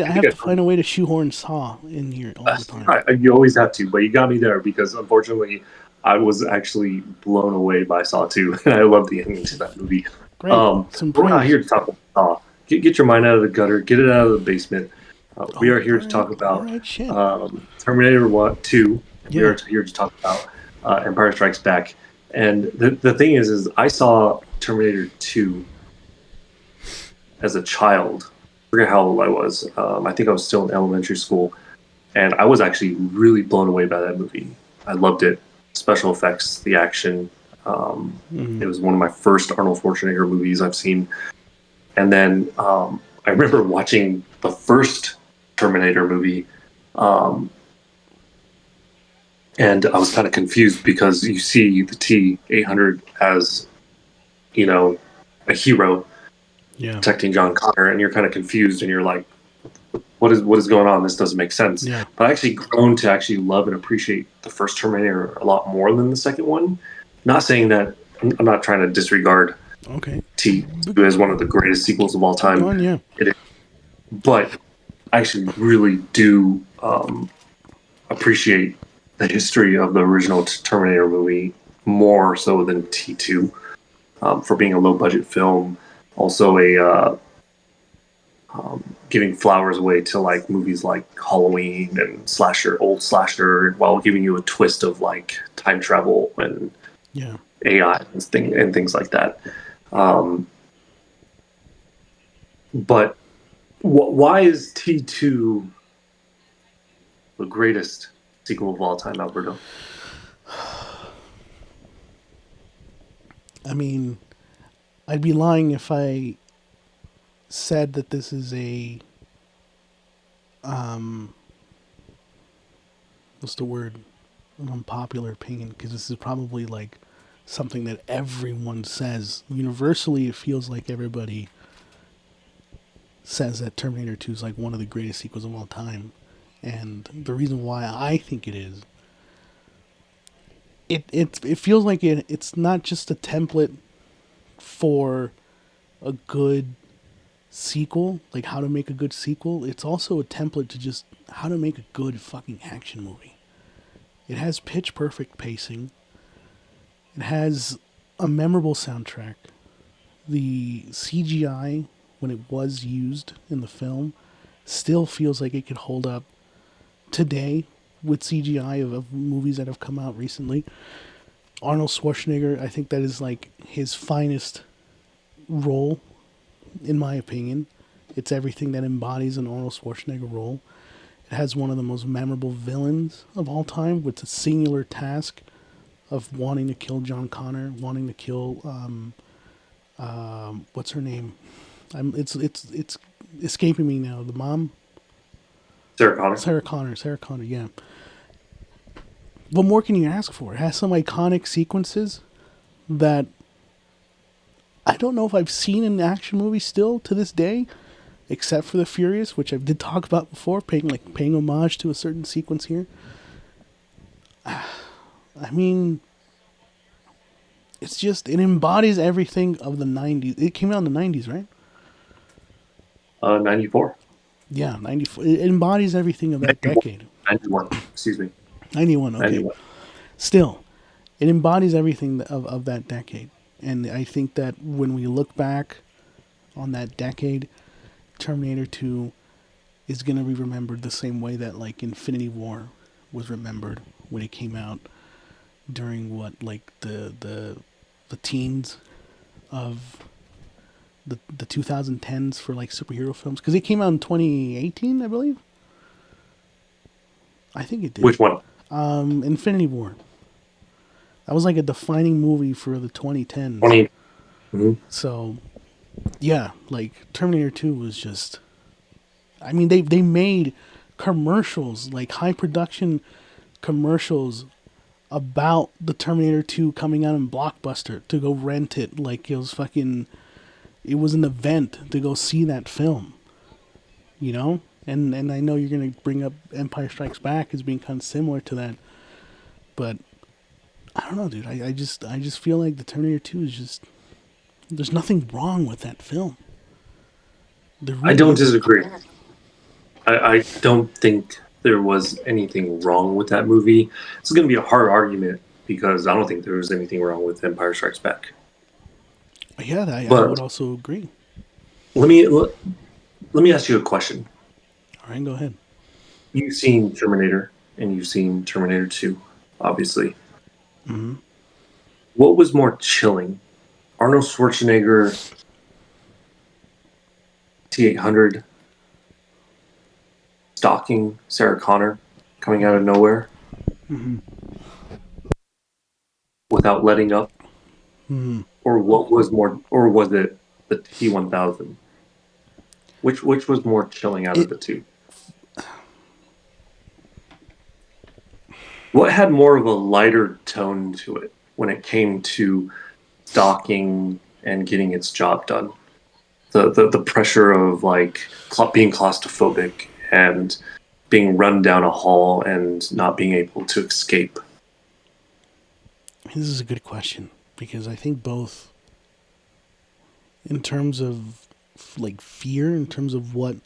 to shoehorn Saw in here all the time. You always have to, but you got me there, because unfortunately I was actually blown away by Saw 2, and I love the ending to that movie. Great. We're not here to talk about Saw. Get your mind out of the gutter. Get it out of the basement. We are here to talk about Terminator 2. Yeah. We are here to talk about Empire Strikes Back. And the thing is I saw Terminator 2 as a child. I forget how old I was. I think I was still in elementary school. And I was actually really blown away by that movie. I loved it. Special effects, the action. It was one of my first Arnold Schwarzenegger movies I've seen. And then I remember watching the first Terminator movie, and I was kind of confused, because you see the T-800 as, a hero protecting John Connor, and you're kind of confused, and you're like, what is going on? This doesn't make sense. Yeah. But I actually grown to actually love and appreciate the first Terminator a lot more than the second one. Not saying that, I'm not trying to disregard T2 as one of the greatest sequels of all time. It is. But I actually really do appreciate the history of the original Terminator movie more so than T2, for being a low-budget film. Also giving flowers away to like movies like Halloween and old slasher, while giving you a twist of like time travel and AI and things like that. But why is T2 the greatest sequel of all time, Alberto? I mean, I'd be lying if I said that this is a what's the word? An unpopular opinion, because this is probably like something that everyone says. Universally, it feels like everybody says that Terminator 2 is like one of the greatest sequels of all time. And the reason why I think it is, it feels like it's not just a template for a good sequel, like how to make a good sequel. It's also a template to just how to make a good fucking action movie. It has pitch perfect pacing. It has a memorable soundtrack. The CGI, when it was used in the film, still feels like it could hold up today with CGI of movies that have come out recently. Arnold Schwarzenegger, I think that is like his finest role, in my opinion. It's everything that embodies an Arnold Schwarzenegger role. It has one of the most memorable villains of all time, with a singular task of wanting to kill John Connor, wanting to kill what's her name? It's escaping me now. The mom? Sarah Connor. Sarah Connor, yeah. What more can you ask for? It has some iconic sequences that I don't know if I've seen in an action movie still to this day, except for The Furious, which I did talk about before, paying homage to a certain sequence here. I mean, it's just, it embodies everything of the 90s. It came out in the 90s, right? 94. Yeah, 94. It embodies everything of that 91. decade. 91, excuse me. 91, okay. 91. Still, it embodies everything of that decade. And I think that when we look back on that decade, Terminator 2 is going to be remembered the same way that, like, Infinity War was remembered when it came out during what, like, the teens of the 2010s for, like, superhero films. Because it came out in 2018, I believe. I think it did. Which one? Infinity War. That was like a defining movie for the 2010s. 20. Mm-hmm. So, yeah, like Terminator 2 was just. I mean, they made commercials, like high production commercials about the Terminator 2 coming out in Blockbuster to go rent it. Like it was fucking. It was an event to go see that film. You know? And I know you're going to bring up Empire Strikes Back as being kind of similar to that. But I don't know, dude. I just feel like the Terminator 2 is just, there's nothing wrong with that film. Really I don't disagree. I don't think there was anything wrong with that movie. It's going to be a hard argument because I don't think there was anything wrong with Empire Strikes Back. Yeah, I would also agree. Let me ask you a question. All right, go ahead. You've seen Terminator and you've seen Terminator 2, obviously. Mm-hmm. What was more chilling? Arnold Schwarzenegger, T-800, stalking Sarah Connor, coming out of nowhere, without letting up, or what was more, or was it the T-1000? Which was more chilling out of the two? What had more of a lighter tone to it when it came to stalking and getting its job done? The pressure of like being claustrophobic and being run down a hall and not being able to escape. This is a good question because I think both, in terms of like fear, in terms of what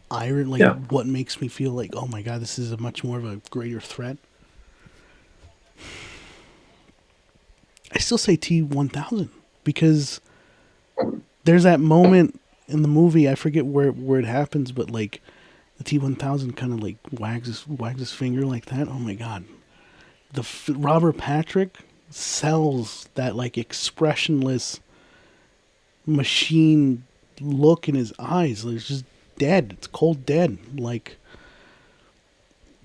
what makes me feel like, oh my god, this is a much more of a greater threat. I still say T-1000 because there's that moment in the movie, I forget where it happens, but like the T-1000 kind of like wags his finger like that. Oh my god, Robert Patrick sells that like expressionless machine look in his eyes. It's just dead. It's cold dead. Like,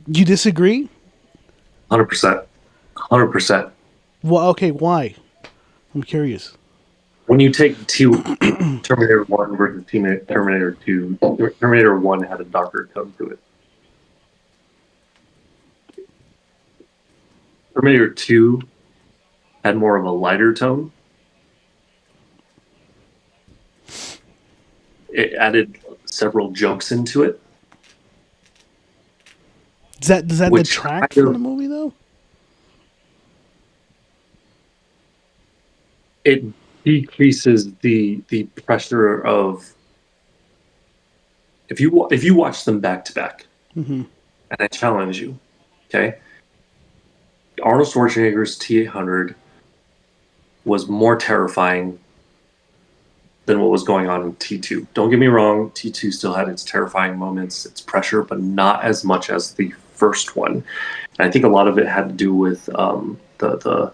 you disagree? 100%. 100%. Well, okay, why? I'm curious. When you take Terminator 1 versus Terminator 2, Terminator 1 had a darker tone to it. Terminator 2 had more of a lighter tone. It added several jokes into it. Does that detract from the movie, though? It decreases the pressure of if you watch them back to back, and I challenge you, okay? Arnold Schwarzenegger's T-800 was more terrifying than what was going on in T2. Don't get me wrong, T2 still had its terrifying moments, its pressure, but not as much as the first one. And I think a lot of it had to do with the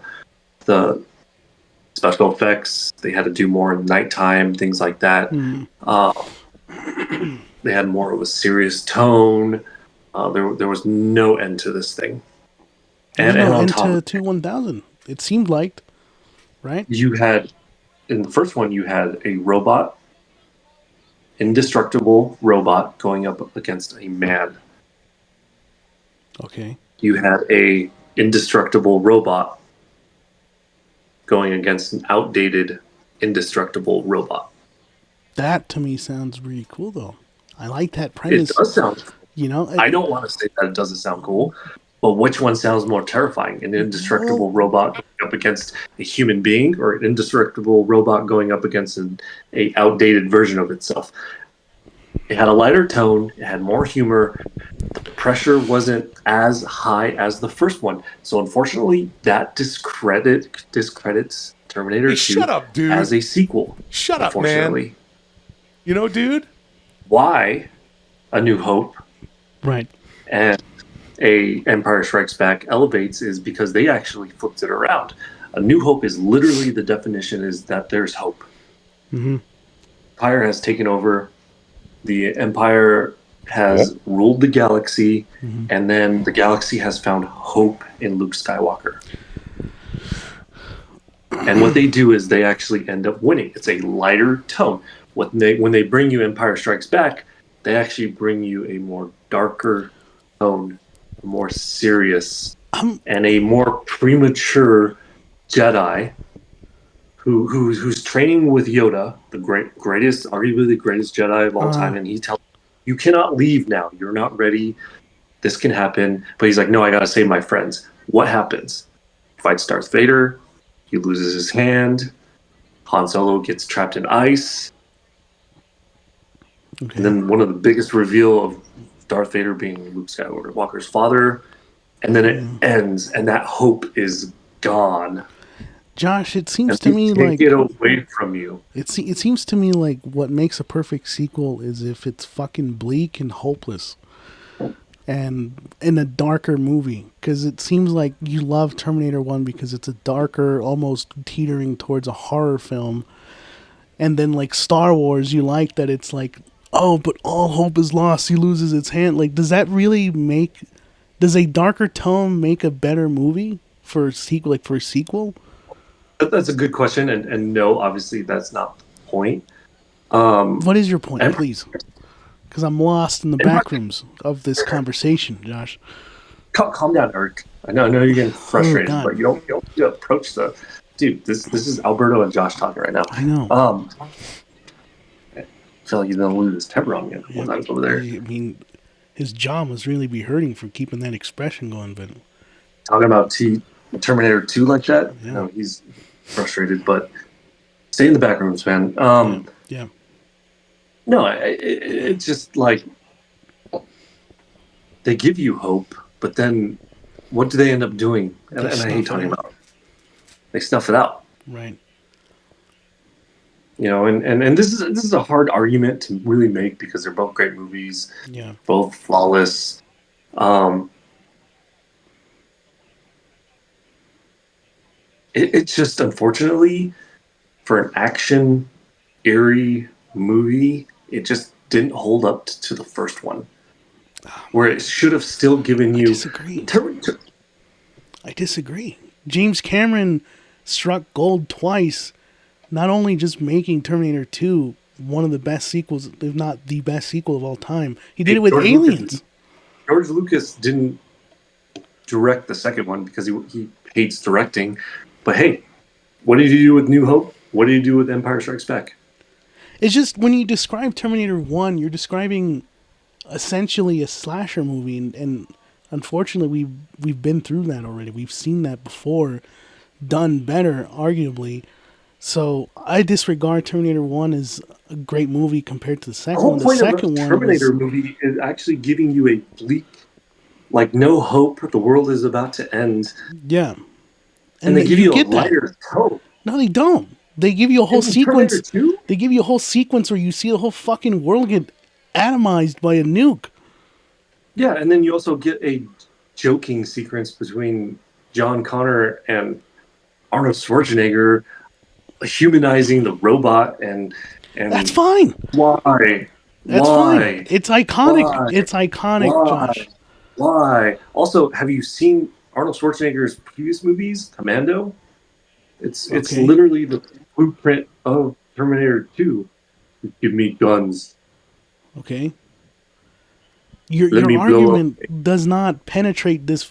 special effects. They had to do more in nighttime, things like that. They had more of a serious tone. There was no end to this thing. And on top of T-1000, it seemed like, right? You had, in the first one, you had a robot, indestructible robot going up against a man. Okay. You had a indestructible robot going against an outdated, indestructible robot. That to me sounds really cool, though. I like that premise. It does sound cool. You know, I don't want to say that it doesn't sound cool, Well, which one sounds more terrifying? An indestructible robot going up against a human being, or an indestructible robot going up against a outdated version of itself? It had a lighter tone. It had more humor. The pressure wasn't as high as the first one. So unfortunately, that discredits Terminator 2 shut up, dude. as a sequel. Shut up, man. Unfortunately. You know, dude? Why A New Hope Right. and a Empire Strikes Back elevates is because they actually flipped it around. A New Hope is literally, the definition is that there's hope. Mm-hmm. Empire has taken over. The Empire has ruled the galaxy, and then the galaxy has found hope in Luke Skywalker. And what they do is they actually end up winning. It's a lighter tone. When they bring you Empire Strikes Back, they actually bring you a more darker tone, a more serious, and a more premature Jedi who's training with Yoda, the greatest, arguably the greatest Jedi of all time, and he tells you cannot leave now. You're not ready. This can happen. But he's like, no, I gotta save my friends. What happens? He fights Darth Vader. He loses his hand. Han Solo gets trapped in ice. Okay. And then one of the biggest reveal of Darth Vader being Luke Skywalker's father. And then it ends, and that hope is gone. Josh, it seems And to me take like it away from you. it seems to me like what makes a perfect sequel is if it's fucking bleak and hopeless, and in a darker movie. Because it seems like you love Terminator 1 because it's a darker, almost teetering towards a horror film, and then like Star Wars, you like that it's like, oh, but all hope is lost. He loses his hand. Like, does that really make? Does a darker tone make a better movie for a sequel? Like for a sequel? That's a good question, and no, obviously that's not the point. What is your point, please? Because I'm lost in the back rooms of this conversation, Josh. Calm down, Eric. I know you're getting frustrated, God. but you don't need to approach the dude. This is Alberto and Josh talking right now. I know. I feel like he's gonna lose his temper on me when I was over there. I mean, his jaw must really be hurting from keeping that expression going. But Talking about Terminator 2 like that, Yeah. you know, he's frustrated. But stay in the back rooms, man. yeah. No, it's just like they give you hope, but then what do they end up doing? And I hate talking about it. They snuff it out. Right. You know, and this is a hard argument to really make because they're both great movies, Yeah. both flawless. It's just, unfortunately, for an action, eerie movie, it just didn't hold up to the first one, where it should have still given you. I disagree. James Cameron struck gold twice, not only just making Terminator 2 one of the best sequels, if not the best sequel of all time. He did it with Aliens. George Lucas didn't direct the second one because he hates directing. But hey, what did you do with New Hope? What did you do with Empire Strikes Back? It's just when you describe Terminator 1, you're describing essentially a slasher movie, and unfortunately we've been through that already. We've seen that before, done better, arguably. So I disregard Terminator 1 as a great movie compared to the second one. The second one, Terminator movie is actually giving you a bleak, like no hope, the world is about to end. Yeah. And they give you a lighter tone. No, they don't. They give you a whole sequence. They give you a whole sequence where you see the whole fucking world get atomized by a nuke. Yeah, and then you also get a joking sequence between John Connor and Arnold Schwarzenegger humanizing the robot, and that's fine. Why? That's fine. It's iconic. Why? It's iconic, Josh. Why? Also, have you seen Arnold Schwarzenegger's previous movies, Commando? It's literally the blueprint of Terminator 2. Give me guns. Okay. Your argument does not penetrate this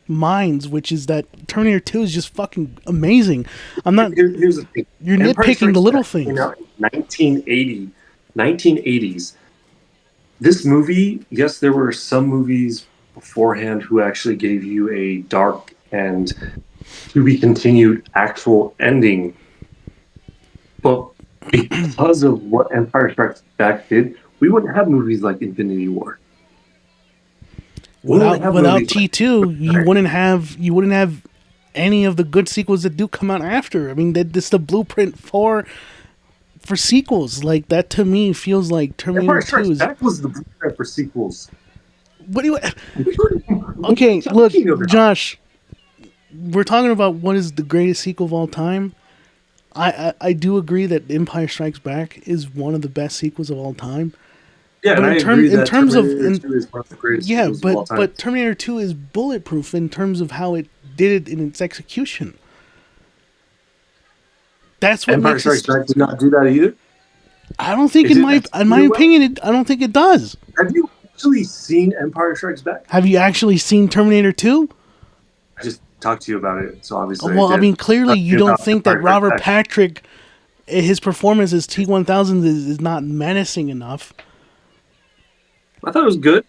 minds, which is that Terminator 2 is just fucking amazing. I'm not. Here's the thing. You're nitpicking the little things. You know, 1980s. This movie, yes, there were some movies beforehand who actually gave you a dark and to be continued actual ending. But because of what Empire Strikes Back did, we wouldn't have movies like Infinity War. We wouldn't have Without movies T2, you wouldn't have any of the good sequels that do come out after. I mean, this the blueprint for sequels. Like that to me feels like Terminator Empire 2 Strikes is. Back was the blueprint for sequels. What do you? What Okay, are you look, talking about? Josh. We're talking about what is the greatest sequel of all time. I do agree that Empire Strikes Back is one of the best sequels of all time. Yeah, But and I in agree that terms of Terminator 2 is one of the greatest yeah, sequels of all time. but Terminator 2 is bulletproof in terms of how it did it in its execution. That's what Empire makes Strikes it. Back did not do that either. I don't think It in did my execute well. opinion, I don't think it does. Have you actually seen Empire Strikes Back? Have you actually seen Terminator 2? I just talked to you about it, so obviously Well, I did. mean, clearly Talked to you don't about think that Empire Strikes Robert Back. Patrick, his performance as T-1000 is not menacing enough. I thought it was good,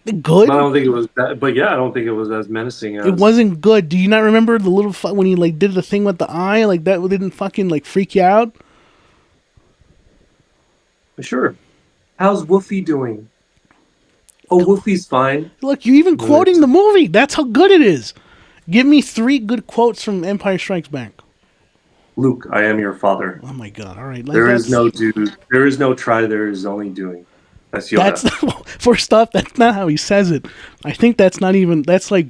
Good. but I don't think it was that. But yeah, I don't think it was as menacing as. It wasn't good. Do you not remember the little when he like did the thing with the eye? Like that didn't fucking like freak you out? Sure. How's Woofy doing? Oh, Woofy's fine. Look, you're even quoting the movie. That's how good it is. Give me 3 good quotes from Empire Strikes Back. Luke, I am your father. Oh my god! All right, like There is no do. There is no try. There is only doing. That's Yoda. That's first off. That's not how he says it. I think that's not even. That's like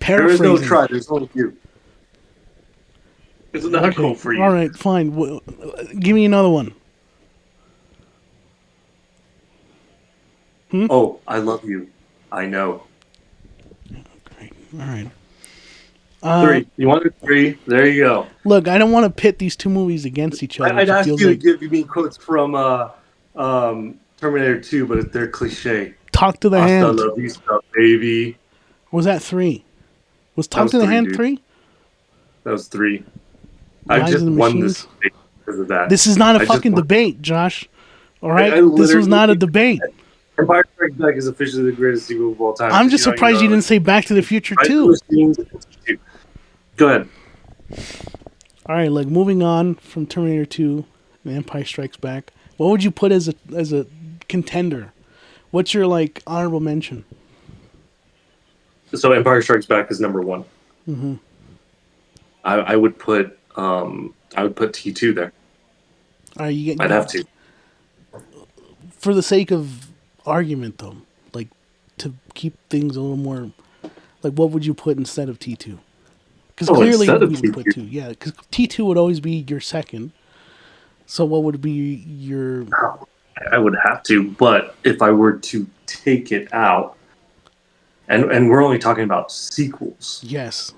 There is paraphrasing. no try. There's only you. It's not cool for you. All right, fine. Well, give me another one. Oh, I love you. I know. Great. All right. 3. You wanted 3? There you go. Look, I don't want to pit these two movies against each other. I'd It ask feels you like to give me quotes from Terminator 2, but they're cliche. talk to the Hasta hand. la vista, baby. Was that 3? Was That talk was to the 3, hand dude. 3? That was 3. I Rise just of the won Machines? this debate because of that. This is not a I just fucking won- debate, Josh. All right, I this was not a literally- debate. Empire Strikes Back is officially the greatest sequel of all time. I'm just surprised you didn't say Back to the Future Rise of the 2. Machines and T2. Go ahead. All right, like moving on from Terminator 2 and Empire Strikes Back. What would you put as a contender? What's your like honorable mention? So Empire Strikes Back is number 1. Mm-hmm. I would put T2 there. All right, you get. I'd have to. For the sake of argument, though, like to keep things a little more, like what would you put instead of T2? Because clearly instead of we would put T2. 2. Yeah, because T2 would always be your second. So what would be your? I would have to, but if I were to take it out, and we're only talking about sequels. Yes.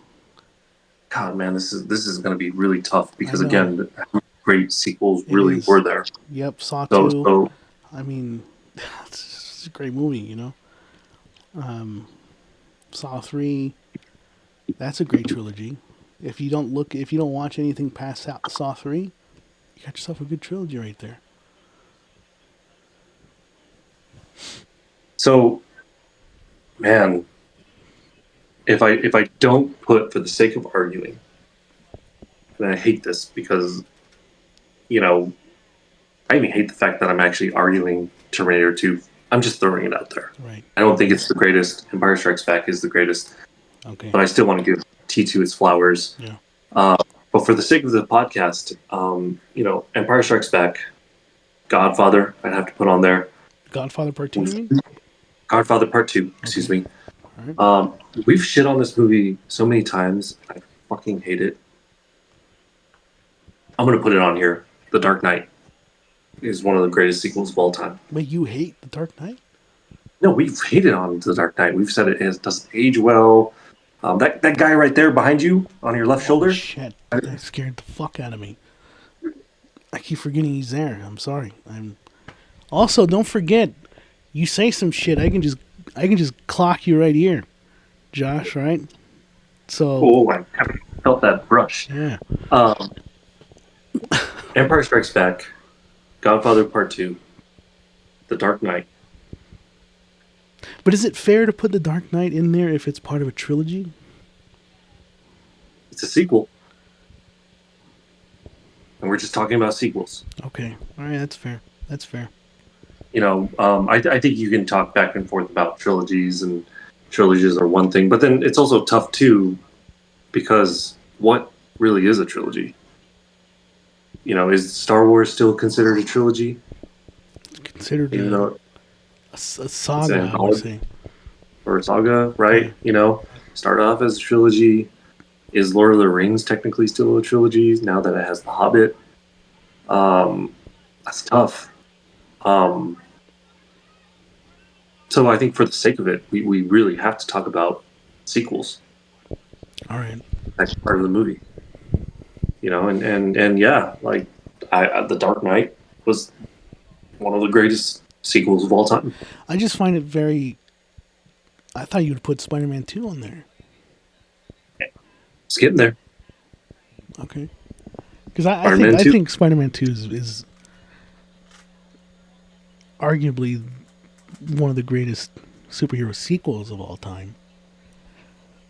God, man, this is going to be really tough because I know. again, how great sequels It really is. were there. Yep, Saw 2. So I mean, it's a great movie, you know. Saw 3. That's a great trilogy. If you don't watch anything past Saw 3, you got yourself a good trilogy right there. So, man, if I don't put, for the sake of arguing, and I hate this because, you know, I even hate the fact that I'm actually arguing Terminator 2. I'm just throwing it out there. Right. I don't think it's the greatest. Empire Strikes Back is the greatest, Okay. but I still want to give T2 its flowers. Yeah. But for the sake of the podcast, you know, Empire Strikes Back, Godfather, I'd have to put on there. Godfather Part 2, you mean? Godfather Part 2, excuse me. All We've shit on this movie so many times. I fucking hate it. I'm going to put it on here. The Dark Knight is one of the greatest sequels of all time. But you hate The Dark Knight? No, we've hated on The Dark Knight. We've said it doesn't age well. That guy right there behind you on your left shoulder. Oh, shit. That scared the fuck out of me. I keep forgetting he's there. I'm sorry. Also, don't forget, you say some shit, I can just clock you right here, Josh, right? So, Oh, I haven't felt that brush. yeah. Empire Strikes Back, Godfather Part 2, The Dark Knight. But is it fair to put The Dark Knight in there if it's part of a trilogy? It's a sequel. And we're just talking about sequels. Okay. All right, that's fair. That's fair. I think you can talk back and forth about trilogies, and trilogies are one thing, but then it's also tough too, because what really is a trilogy? Is Star Wars still considered a trilogy? It's considered Even though a saga, I would say. or a saga, right? Yeah. Started off as a trilogy. Is Lord of the Rings technically still a trilogy now that it has The Hobbit? That's tough. So I think for the sake of it, we really have to talk about sequels. All right. That's part of the movie. And yeah, like The Dark Knight was one of the greatest sequels of all time. I just find it very... I thought you would put Spider-Man 2 on there. It's getting there. Okay. Because I 2. think Spider-Man 2 is arguably one of the greatest superhero sequels of all time.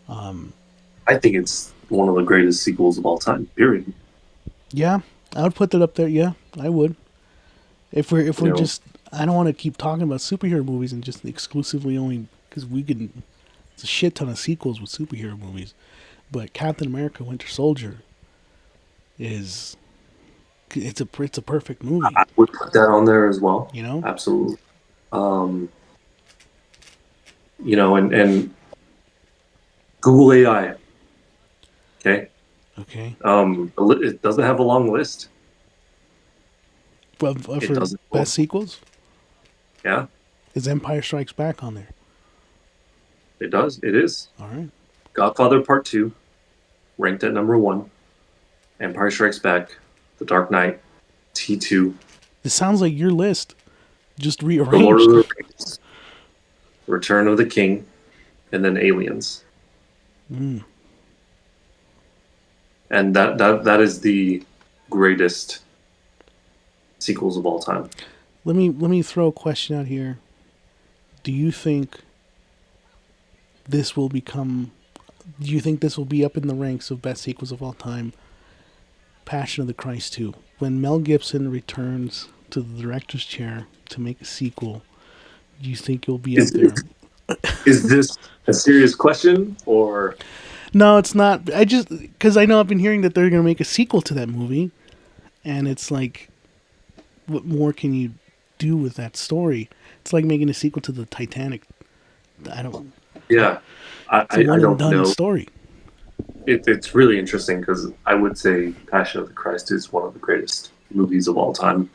I think it's one of the greatest sequels of all time, period. Yeah, I would put that up there. Yeah, I would. If we're know. just... I don't want to keep talking about superhero movies and just exclusively only... Because we can... It's a shit ton of sequels with superhero movies. But Captain America Winter Soldier is... It's a perfect movie. I would put that on there as well. Absolutely. And Google AI. Okay. Okay. It doesn't have a long list. But for doesn't. best sequels? Yeah, Is Empire Strikes Back on there? it does. It is. All right. Godfather Part 2, ranked at number 1. Empire Strikes Back, The Dark Knight, T2, This sounds like your list. Just The Lord of the rearranged. Rings, Return of the King, and then Aliens. Mm. And that is the greatest sequels of all time. Let me throw a question out here. Do you think this will become... Do you think this will be up in the ranks of best sequels of all time? Passion of the Christ 2. When Mel Gibson returns to the director's chair to make a sequel, do you think it'll be up there? Is this a serious question, or... No, it's not. I just... Because I know I've been hearing that they're going to make a sequel to that movie. And it's like... What more can you do with that story? It's like making a sequel to the Titanic. I don't... Yeah, It's a one I and don't done know. story. It's really interesting because I would say Passion of the Christ is one of the greatest movies of all time.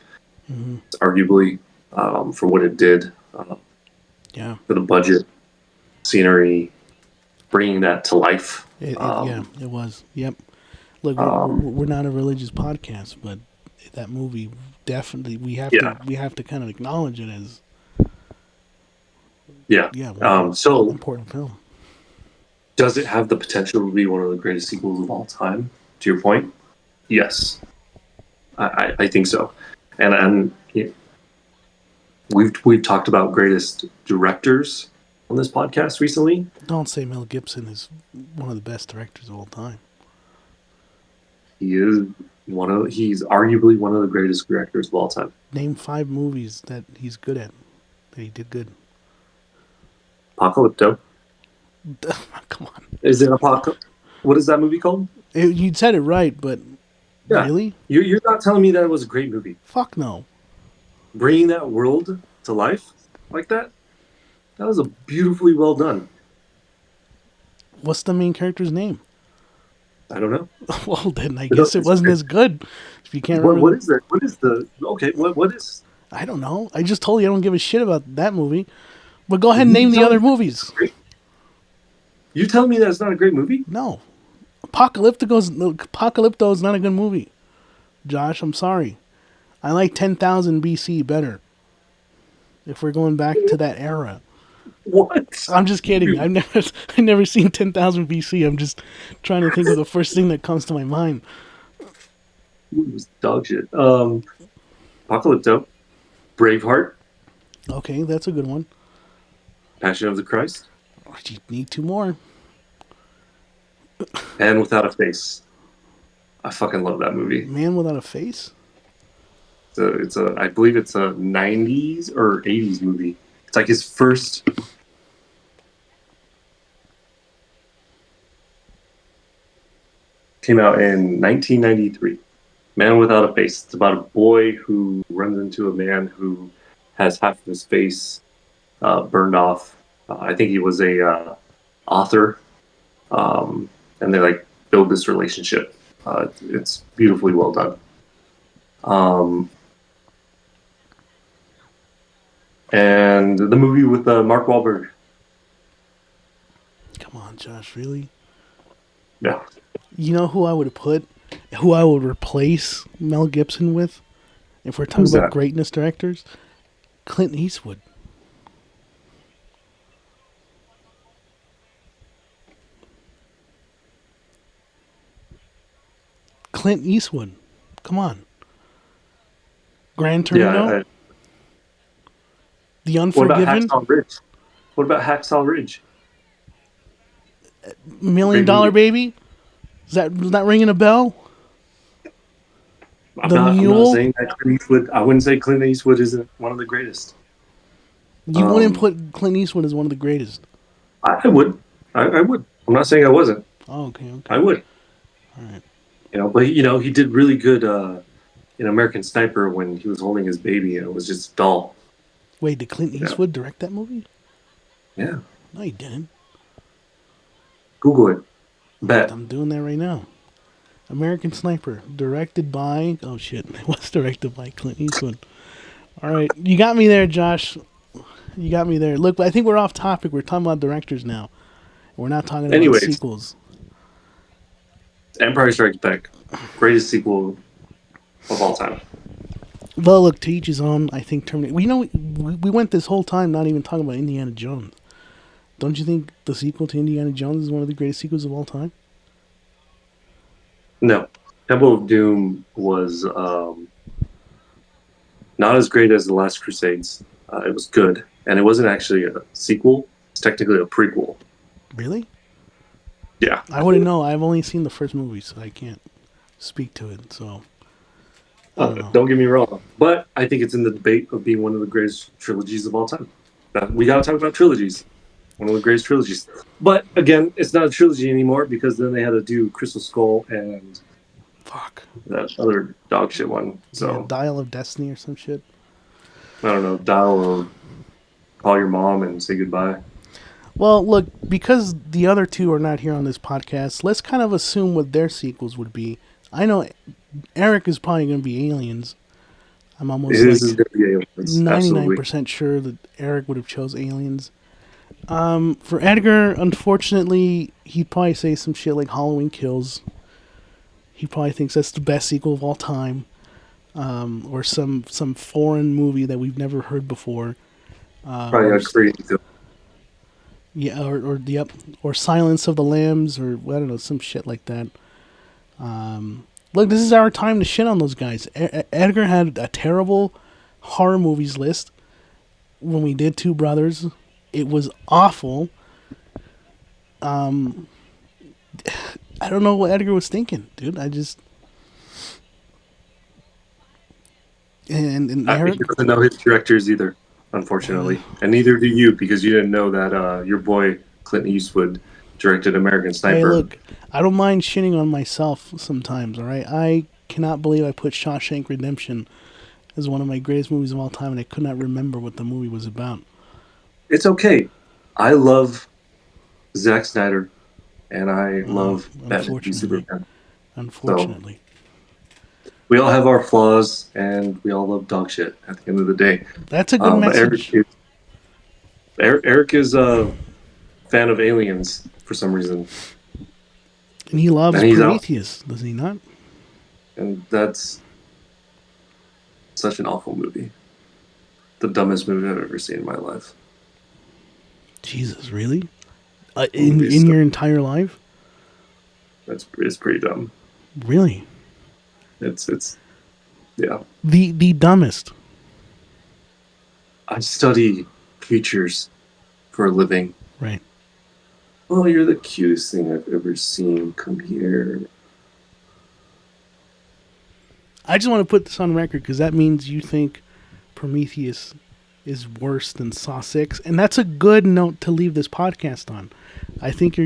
Mm-hmm. Arguably, for what it did, Yeah. for the budget, scenery, bringing that to life. Yeah, it was. Yep. Look, we're not a religious podcast, but that movie definitely we have to kind of acknowledge it as So important film. does it have the potential to be one of the greatest sequels of all time? To your point, yes, I think so. And we've talked about greatest directors on this podcast recently. Don't say Mel Gibson is one of the best directors of all time. He's arguably one of the greatest directors of all time. Name 5 movies that he's good at, that he did good. Apocalypto. Come on. Is it Apocalypto? What is that movie called? You said it right, but Yeah. really? You're not telling me that it was a great movie. Fuck no. Bringing that world to life like that was a beautifully well done. What's the main character's name? I don't know. Well, then I guess it wasn't as good. If you can't remember. What is that? What is the... Okay, what is... I don't know. I just told you I don't give a shit about that movie. But go ahead and name the other movies. You telling me that it's not a great movie? No. Apocalypto is not a good movie. Josh, I'm sorry. I like 10,000 BC better. If we're going back to that era. What? I'm just kidding. I've never seen 10,000 BC. I'm just trying to think of the first thing that comes to my mind. It was dog shit. Apocalypto. Braveheart. Okay, that's a good one. Passion of the Christ, Oh, you need two more. and Without a Face. I fucking love that movie. Man Without a Face? I believe it's a 90s or 80s movie. It's like his first. Came out in 1993. Man Without a Face. It's about a boy who runs into a man who has half of his face burned off. I think he was a author, and they like build this relationship. It's beautifully well done. And the movie with Mark Wahlberg. Come on, Josh, really? Yeah. You know who I would replace Mel Gibson with? If we're talking Who's about that? greatness directors? Clint Eastwood. Clint Eastwood. Come on. Gran Torino? Yeah. The What about Unforgiven? Hacksaw Ridge? What about Hacksaw Ridge? $1 Million Baby? Is that ringing a bell? I'm The not Mule? saying that Clint Eastwood. I wouldn't say Clint Eastwood isn't one of the greatest. You wouldn't put Clint Eastwood as one of the greatest. I would. I would. I'm not saying I wasn't. Oh, okay. I would. All right. But he did really good in American Sniper when he was holding his baby and it was just dull. Wait, did Clint Eastwood direct that movie? Yeah. No, he didn't. Google it. Bet. I'm doing that right now. American Sniper, directed by... Oh, shit. It was directed by Clint Eastwood. All right. You got me there, Josh. You got me there. Look, I think we're off topic. We're talking about directors now. We're not talking about Anyways. sequels. Empire Strikes Back. Greatest sequel of all time. Well, look, to each his own. I think Terminator... we went this whole time not even talking about Indiana Jones. Don't you think the sequel to Indiana Jones is one of the greatest sequels of all time? No. Temple of Doom was not as great as The Last Crusades. It was good. And it wasn't actually a sequel. It's technically a prequel. Really? Yeah. I wouldn't know. I've only seen the first movie, so I can't speak to it. So, I don't know. Don't get me wrong. But I think it's in the debate of being one of the greatest trilogies of all time. We got to talk about trilogies. One of the greatest trilogies. But, again, it's not a trilogy anymore because then they had to do Crystal Skull and Fuck. that other dog shit one. So, Yeah, Dial of Destiny or some shit. I don't know. Dial or call your mom and say goodbye. Well, look, because the other two are not here on this podcast, let's kind of assume what their sequels would be. I know Eric is probably going to be Aliens. I'm almost This is like going to be Aliens. 99% sure that Eric would have chose Aliens. For Edgar, unfortunately, he'd probably say some shit like Halloween Kills. He probably thinks that's the best sequel of all time. Or some foreign movie that we've never heard before. Probably got crazy too. Yeah, or Silence of the Lambs, or I don't know, some shit like that. Look, this is our time to shit on those guys. Edgar had a terrible horror movies list when we did Two Brothers. It was awful. I don't know what Edgar was thinking, dude. I just and Eric, He doesn't know his directors either, unfortunately, and neither do you because you didn't know that your boy Clint Eastwood directed American Sniper. hey, look, I don't mind shitting on myself sometimes. All right, I cannot believe I put Shawshank Redemption as one of my greatest movies of all time, and I could not remember what the movie was about. It's okay. I love Zack Snyder, and I love Batman v Superman. Unfortunately. So, we all have our flaws, and we all love dog shit at the end of the day. That's a good message. Eric is a fan of Aliens for some reason. And he loves And he's Prometheus, does he not? And that's such an awful movie. The dumbest movie I've ever seen in my life. Jesus, really? In your entire life? It's pretty dumb. Really? It's yeah. The dumbest. I study creatures for a living. Right. Oh, you're the cutest thing I've ever seen. Come here. I just want to put this on record because that means you think Prometheus is worse than Saw 6, and that's a good note to leave this podcast on. I think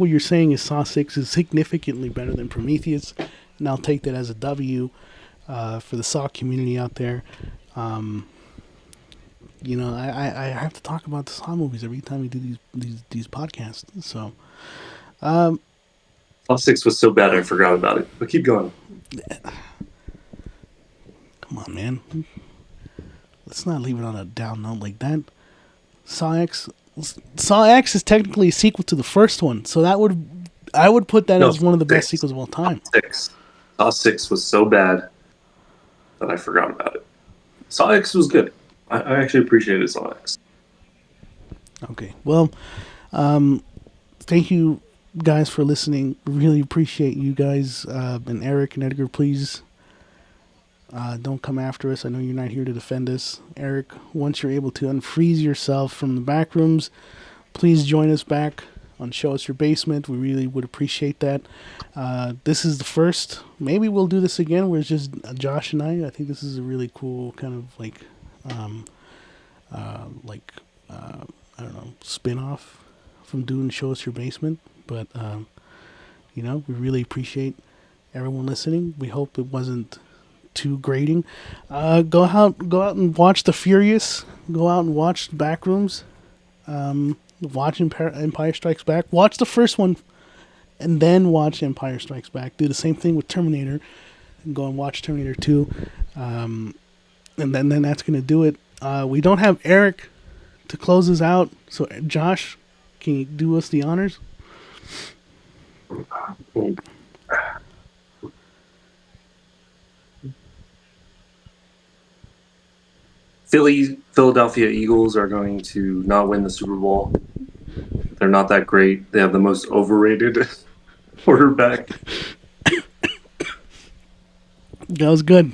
what you're saying is Saw 6 is significantly better than Prometheus, and I'll take that as a W for the Saw community out there. I have to talk about the Saw movies every time we do these podcasts. So, Saw 6 was so bad I forgot about it. But keep going. come on, man. Let's not leave it on a down note like that. Saw X is technically a sequel to the first one, so I would put that as one of the best sequels of all time. Saw 6 was so bad that I forgot about it. Saw X was good. I actually appreciated Saw X. Okay, well, thank you guys for listening. Really appreciate you guys. And Eric and Edgar, please don't come after us. I know you're not here to defend us. Eric, once you're able to unfreeze yourself from the back rooms, please join us back on Show Us Your Basement. We really would appreciate that. This is the first. Maybe we'll do this again where it's just Josh and I. I think this is a really cool kind of I don't know, spin-off from doing Show Us Your Basement. But, we really appreciate everyone listening. We hope it wasn't too grating. Go out and watch The Furious. Go out and watch Backrooms. Watch Empire Strikes Back. Watch the first one and then watch Empire Strikes Back. Do the same thing with Terminator. And go and watch Terminator 2. And then that's going to do it. We don't have Eric to close us out. So, Josh, can you do us the honors? Philadelphia Eagles are going to not win the Super Bowl. They're not that great. They have the most overrated quarterback. That was good.